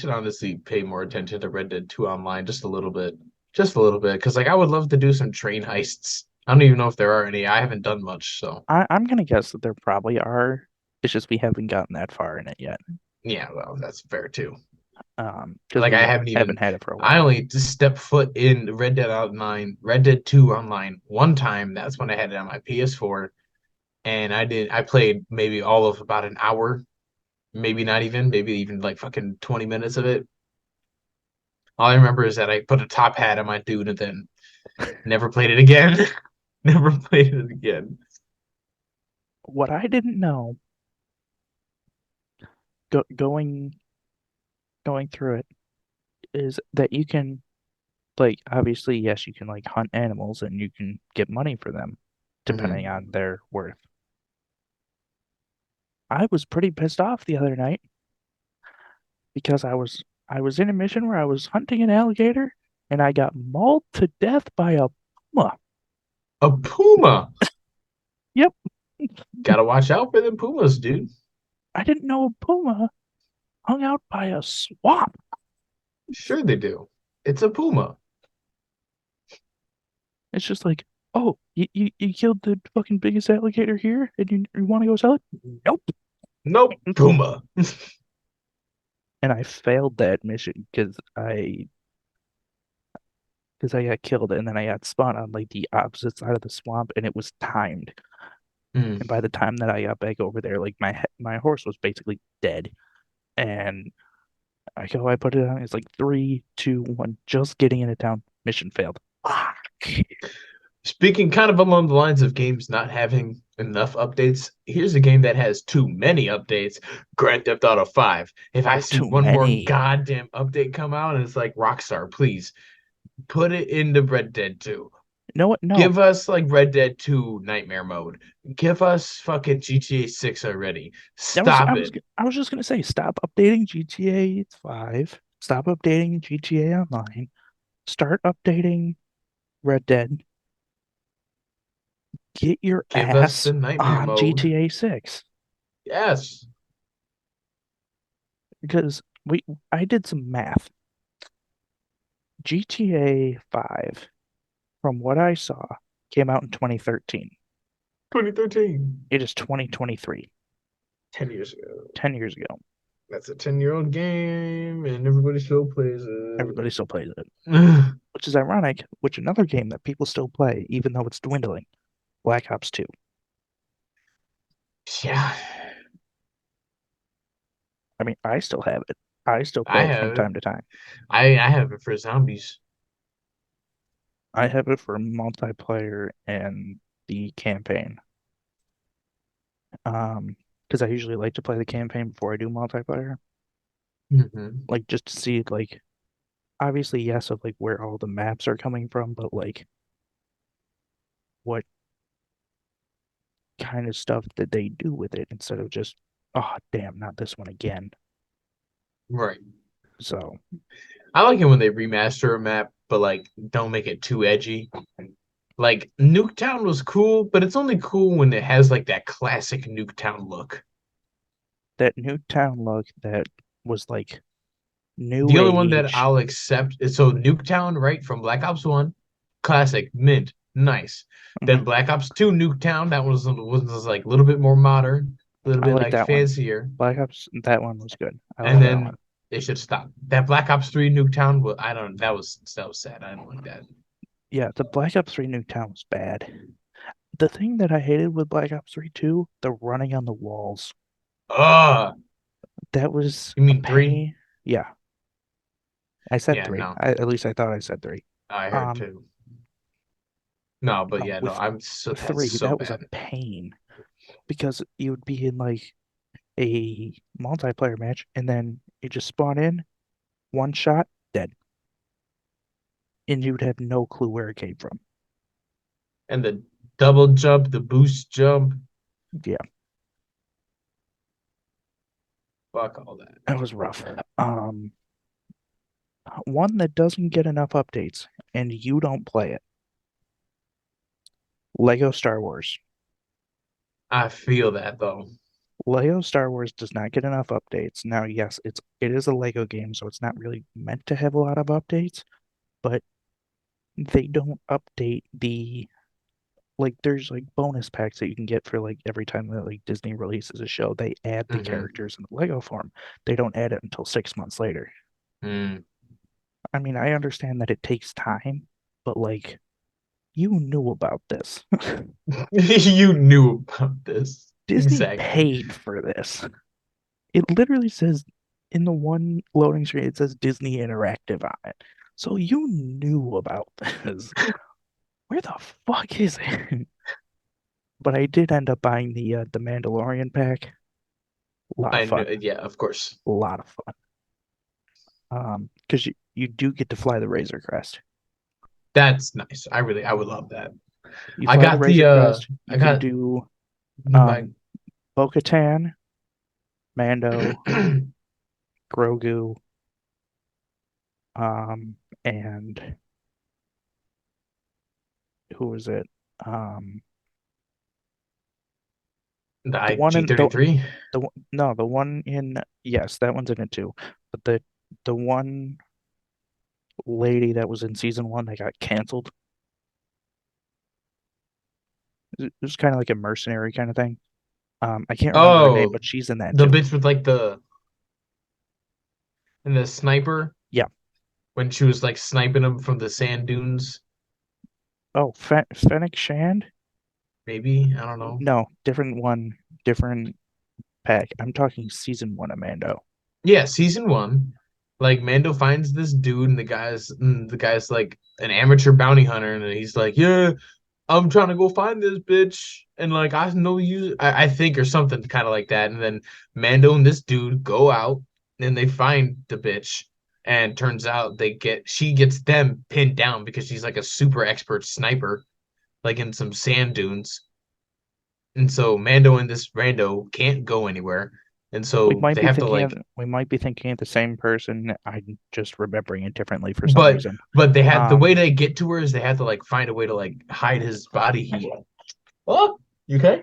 honestly pay more attention to Red Dead 2 Online just a little bit. Just a little bit. Because I would love to do some train heists. I don't even know if there are any. I haven't done much, so I'm gonna guess that there probably are. It's just we haven't gotten that far in it yet. yeah, well, that's fair too. Because Like I we haven't haven't even had it for a I while. only just stepped foot in Red Dead 2 Online one time. That's when I had it on my PS4. And I played maybe all of about an hour, maybe even like fucking 20 minutes of it. All I remember is that I put a top hat on my dude and then never played it again. Never played it again. What I didn't know, go, going through it, is that you can, like, obviously, yes, you can like hunt animals and you can get money for them, depending on their worth. I was pretty pissed off the other night because I was in a mission where I was hunting an alligator and I got mauled to death by a puma. A puma. Yep, Gotta watch out for them pumas, dude. I didn't know a puma hung out by a swamp. Sure they do. It's a puma. It's just like, oh, you killed the fucking biggest alligator here and you want to go sell it? Nope. Nope, puma. And I failed that mission because because I got killed and then I got spawned on like the opposite side of the swamp and it was timed. Mm. And by the time that I got back over there, like my horse was basically dead. And I put it on. It's like 3, 2, 1. Just getting into town. Mission failed. Fuck. Speaking kind of along the lines of games not having enough updates, here's a game that has too many updates. Grand Theft Auto 5. If I Oh, see too one more many. goddamn update come out and it's like Rockstar, please put it into Red Dead 2. You know what? No. Give us like Red Dead 2 Nightmare Mode. Give us fucking GTA 6 already. Stop it. I was just gonna say, stop updating GTA 5. Stop updating GTA Online. Start updating Red Dead. Get your Give us ass the Nightmare on Mode. GTA 6. Yes. Because I did some math. GTA 5, from what I saw, came out in 2013. 2013. It is 2023, 10 years ago. 10 years ago. That's a 10-year-old game and everybody still plays it. Everybody still plays it, which is ironic, which another game that people still play, even though it's dwindling, Black Ops 2. Yeah. I mean, I still have it. I still I play it from have it. time to time. I have it for zombies. I have it for multiplayer and the campaign. Because I usually like to play the campaign before I do multiplayer. Mm-hmm. Like just to see like obviously yes of like where all the maps are coming from, but like what kind of stuff did they do with it instead of just oh damn, not this one again. Right. So I like it when they remaster a map, but like don't make it too edgy. Like Nuketown was cool, but it's only cool when it has like that classic Nuketown look. that Nuketown look that was like new The only one that age. I'll accept is so Nuketown, right, from Black Ops 1, classic, mint, nice. Then Mhm. Black Ops 2 Nuketown, that was like a little bit more modern, a little I bit like like that one. fancier. Black Ops, that one was good. I like And that one. then they should stop. That Black Ops 3 Nuketown, well, I don't that was sad. I don't like that. Yeah, the Black Ops 3 Nuketown was bad. The thing that I hated with Black Ops 3 too, the running on the walls. Ugh. That was You a mean 3? pain. Yeah, I said Yeah, three. no. At least I thought I said three. I heard Um, 2. No, but no, yeah, no, with that's 3, so that was a bad. pain because you would be in like a multiplayer match and then you just spawn in, one shot, dead, and you'd have no clue where it came from. And the double jump, the boost jump, Yeah, fuck all that. that was rough. One that doesn't get enough updates and you don't play it. Lego Star Wars. I feel that though. Lego Star Wars does not get enough updates. Now, yes, it is a Lego game, so it's not really meant to have a lot of updates, but they don't update the like there's like bonus packs that you can get for like every time that like Disney releases a show, they add the Mm-hmm. characters in the Lego form. They don't add it until 6 months later. Mm. I mean, I understand that it takes time, but like you knew about this. You knew about this. Disney Exactly. paid for this. It literally says in the one loading screen, it says Disney Interactive on it. So you knew about this. Where the fuck is it? But I did end up buying the Mandalorian pack. A lot of I know, fun. yeah, of course. A lot of fun. Because you do get to fly the Razor Crest. That's nice. I would love that. You I fly the got Razor Crest, I you can got do my Bo-Katan, Mando, Grogu, and who was it? Um, the the one in the IG-33. no, the one in yes, that one's in it too. But the one lady that was in season 1 that got canceled. It was kind of like a mercenary kind of thing. I can't remember her name, Oh, but she's in that the too. bitch with like the and the sniper. Yeah, when she was like sniping him from the sand dunes. Oh, Fennec Shand? Maybe, I don't know. No, different one, different pack. I'm talking season one of Mando. Yeah, season one, like Mando finds this dude, and the guy's like an amateur bounty hunter, and he's like, "Yeah, I'm trying to go find this bitch," and like I know you, I think, or something kind of like that. And then Mando and this dude go out, and they find the bitch, and turns out she gets them pinned down because she's like a super expert sniper, like in some sand dunes. And so Mando and this rando can't go anywhere, and so they have to like We might be thinking of the same person. I'm just remembering it differently for some But reason. they had the way Um, they get to her is they had to like find a way to like hide his body heat. Oh, you okay?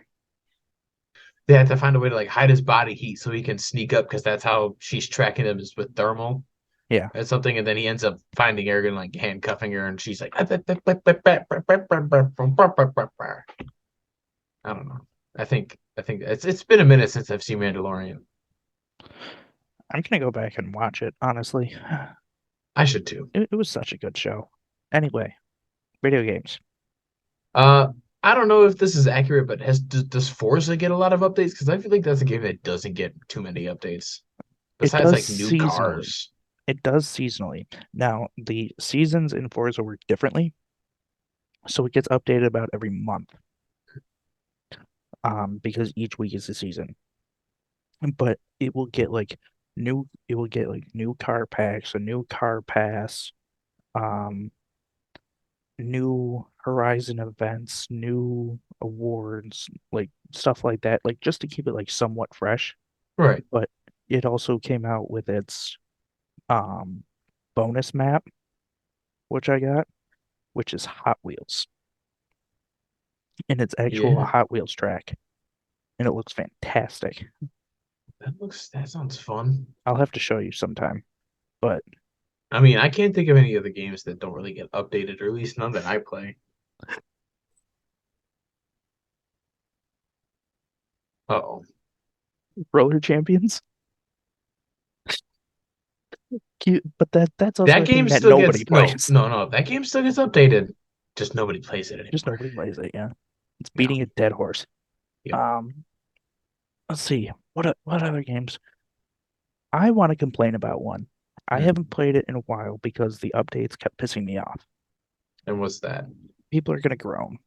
They had to find a way to like hide his body heat so he can sneak up because that's how she's tracking him is with thermal yeah, or something. And then he ends up finding her and like handcuffing her, and she's like, I don't know. I think it's been a minute since I've seen Mandalorian. I'm gonna go back and watch it, honestly. I should too. It was such a good show. Anyway, video games. Uh, I don't know if this is accurate, but does Forza get a lot of updates? Because I feel like that's a game that doesn't get too many updates It besides does like new seasonally. cars. It does seasonally. Now, the seasons in Forza work differently, so it gets updated about every month. Because each week is a season. But it will get like new car packs, a new car pass, um, new Horizon events, new awards, like stuff like that, like just to keep it like somewhat fresh. Right. But it also came out with its um bonus map, which I got, which is Hot Wheels. And it's actual Yeah. Hot Wheels track. And it looks fantastic. That sounds fun. I'll have to show you sometime. But I mean, I can't think of any other games that don't really get updated, or at least none that I play. Uh-oh. Roller Champions, cute, but that's also That a thing game that still nobody gets no, plays. no, no. That game still gets updated. Just nobody plays it Just anymore. nobody plays it, yeah. It's No. beating a dead horse. Yep. Um, let's see. What other games? I want to complain about one. I Hmm. haven't played it in a while because the updates kept pissing me off. And what's that? People are gonna groan.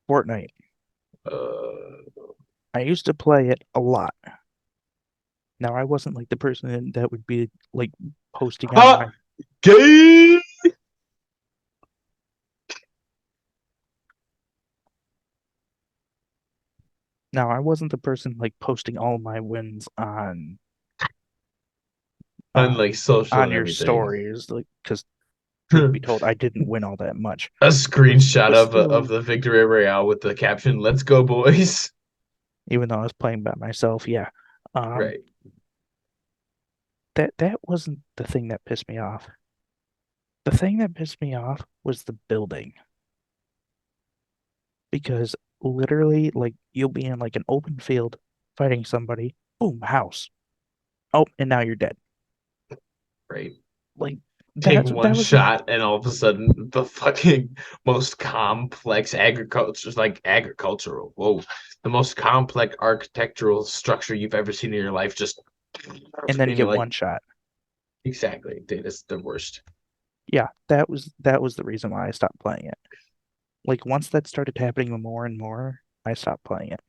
Fortnite. Uh, I used to play it a lot. Now I wasn't like the person that would be like posting on Hot my game. now I wasn't the person like posting all my wins On uh like social on and your everything. stories, like because truth be A told, I didn't win all that much. It screenshot was of still, the victory royale with the caption "Let's go, boys." even though I was playing by myself, yeah. Um, Right. that wasn't the thing that pissed me off. The thing that pissed me off was the building because literally, like, you'll be in like an open field fighting somebody, boom, house. Oh, and now you're dead. Right. Like Take that one was the shot and all of a sudden the fucking most complex agriculture, like agricultural, whoa, the most complex architectural structure you've ever seen in your life just and then you and you're get like, one shot. exactly, dude, it's the worst. Yeah, that was the reason why I stopped playing it. Like once that started happening more and more, I stopped playing it.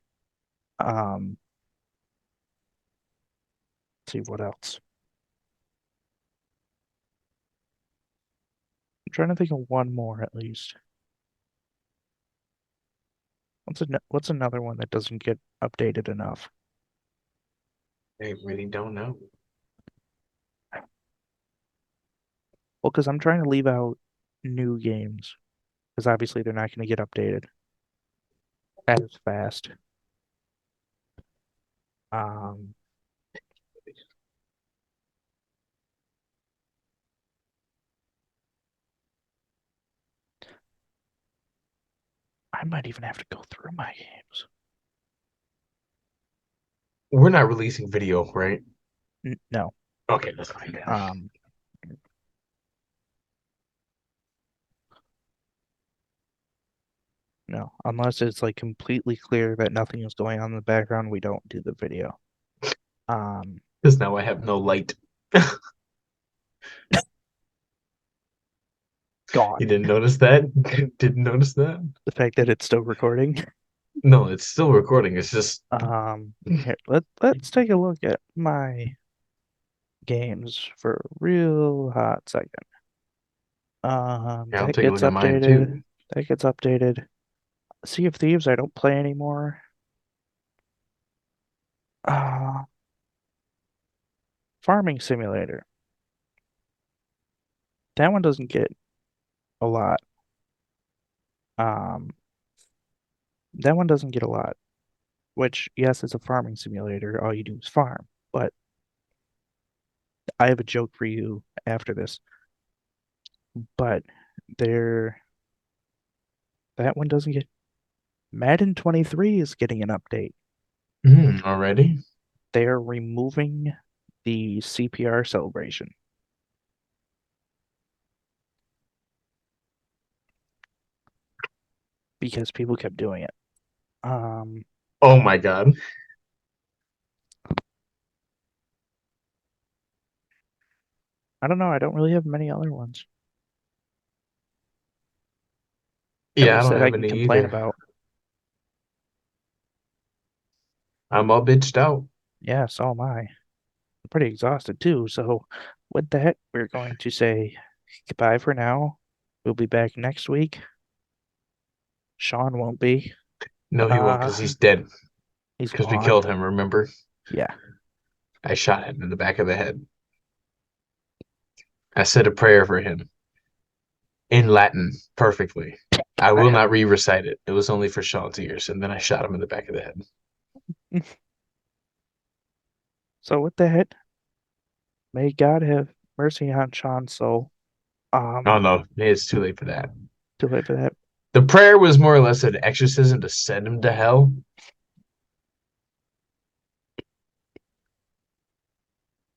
Um, let's see what else. I'm trying to think of one more at least. What's another one that doesn't get updated enough? I really don't know. Well, because I'm trying to leave out new games because obviously they're not going to get updated as fast. Um, I might even have to go through my games. We're not releasing video, right? No. Okay, that's fine. Um, No, unless it's like completely clear that nothing is going on in the background, we don't do the video. Because now I have no light. Gone. You didn't notice that? Didn't notice that? The fact that it's still recording. No, it's still recording. It's just Here, let's take a look at my games for a real hot second. yeah, I'll That take a gets look at mine updated. too. That gets updated. Sea of Thieves, I don't play anymore. Uh, Farming Simulator. That one doesn't get a lot. Um, that one doesn't get a lot. Which, yes, it's a farming simulator. All you do is farm. But I have a joke for you after this. But there, that one doesn't get. Madden 23 is getting an update. Already? They're removing the CPR celebration. Because people kept doing it. Oh my god. I don't know. I don't really have many other ones. At Yeah, I least don't that I have can any complain either. about. I'm all bitched out. Yeah, so am I. I'm pretty exhausted too. So, with that, we're going to say goodbye for now. We'll be back next week. Sean won't be. No, he won't, because he's dead. He's Because we gone. killed him, remember? Yeah. I shot him in the back of the head. I said a prayer for him in Latin perfectly. I will not re-recite it. It was only for Sean's ears, and then I shot him in the back of the head. So with that, may God have mercy on Sean's soul. Oh no, it's too late for that. Too late for that. The prayer was more or less an exorcism to send him to hell.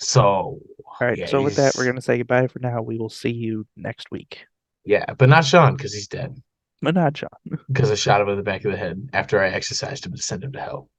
So, All right. yeah, So with that, we're gonna say goodbye for now. We will see you next week. yeah, but not Sean because he's dead. But not Sean. Because I shot him in the back of the head after I exorcised him to send him to hell.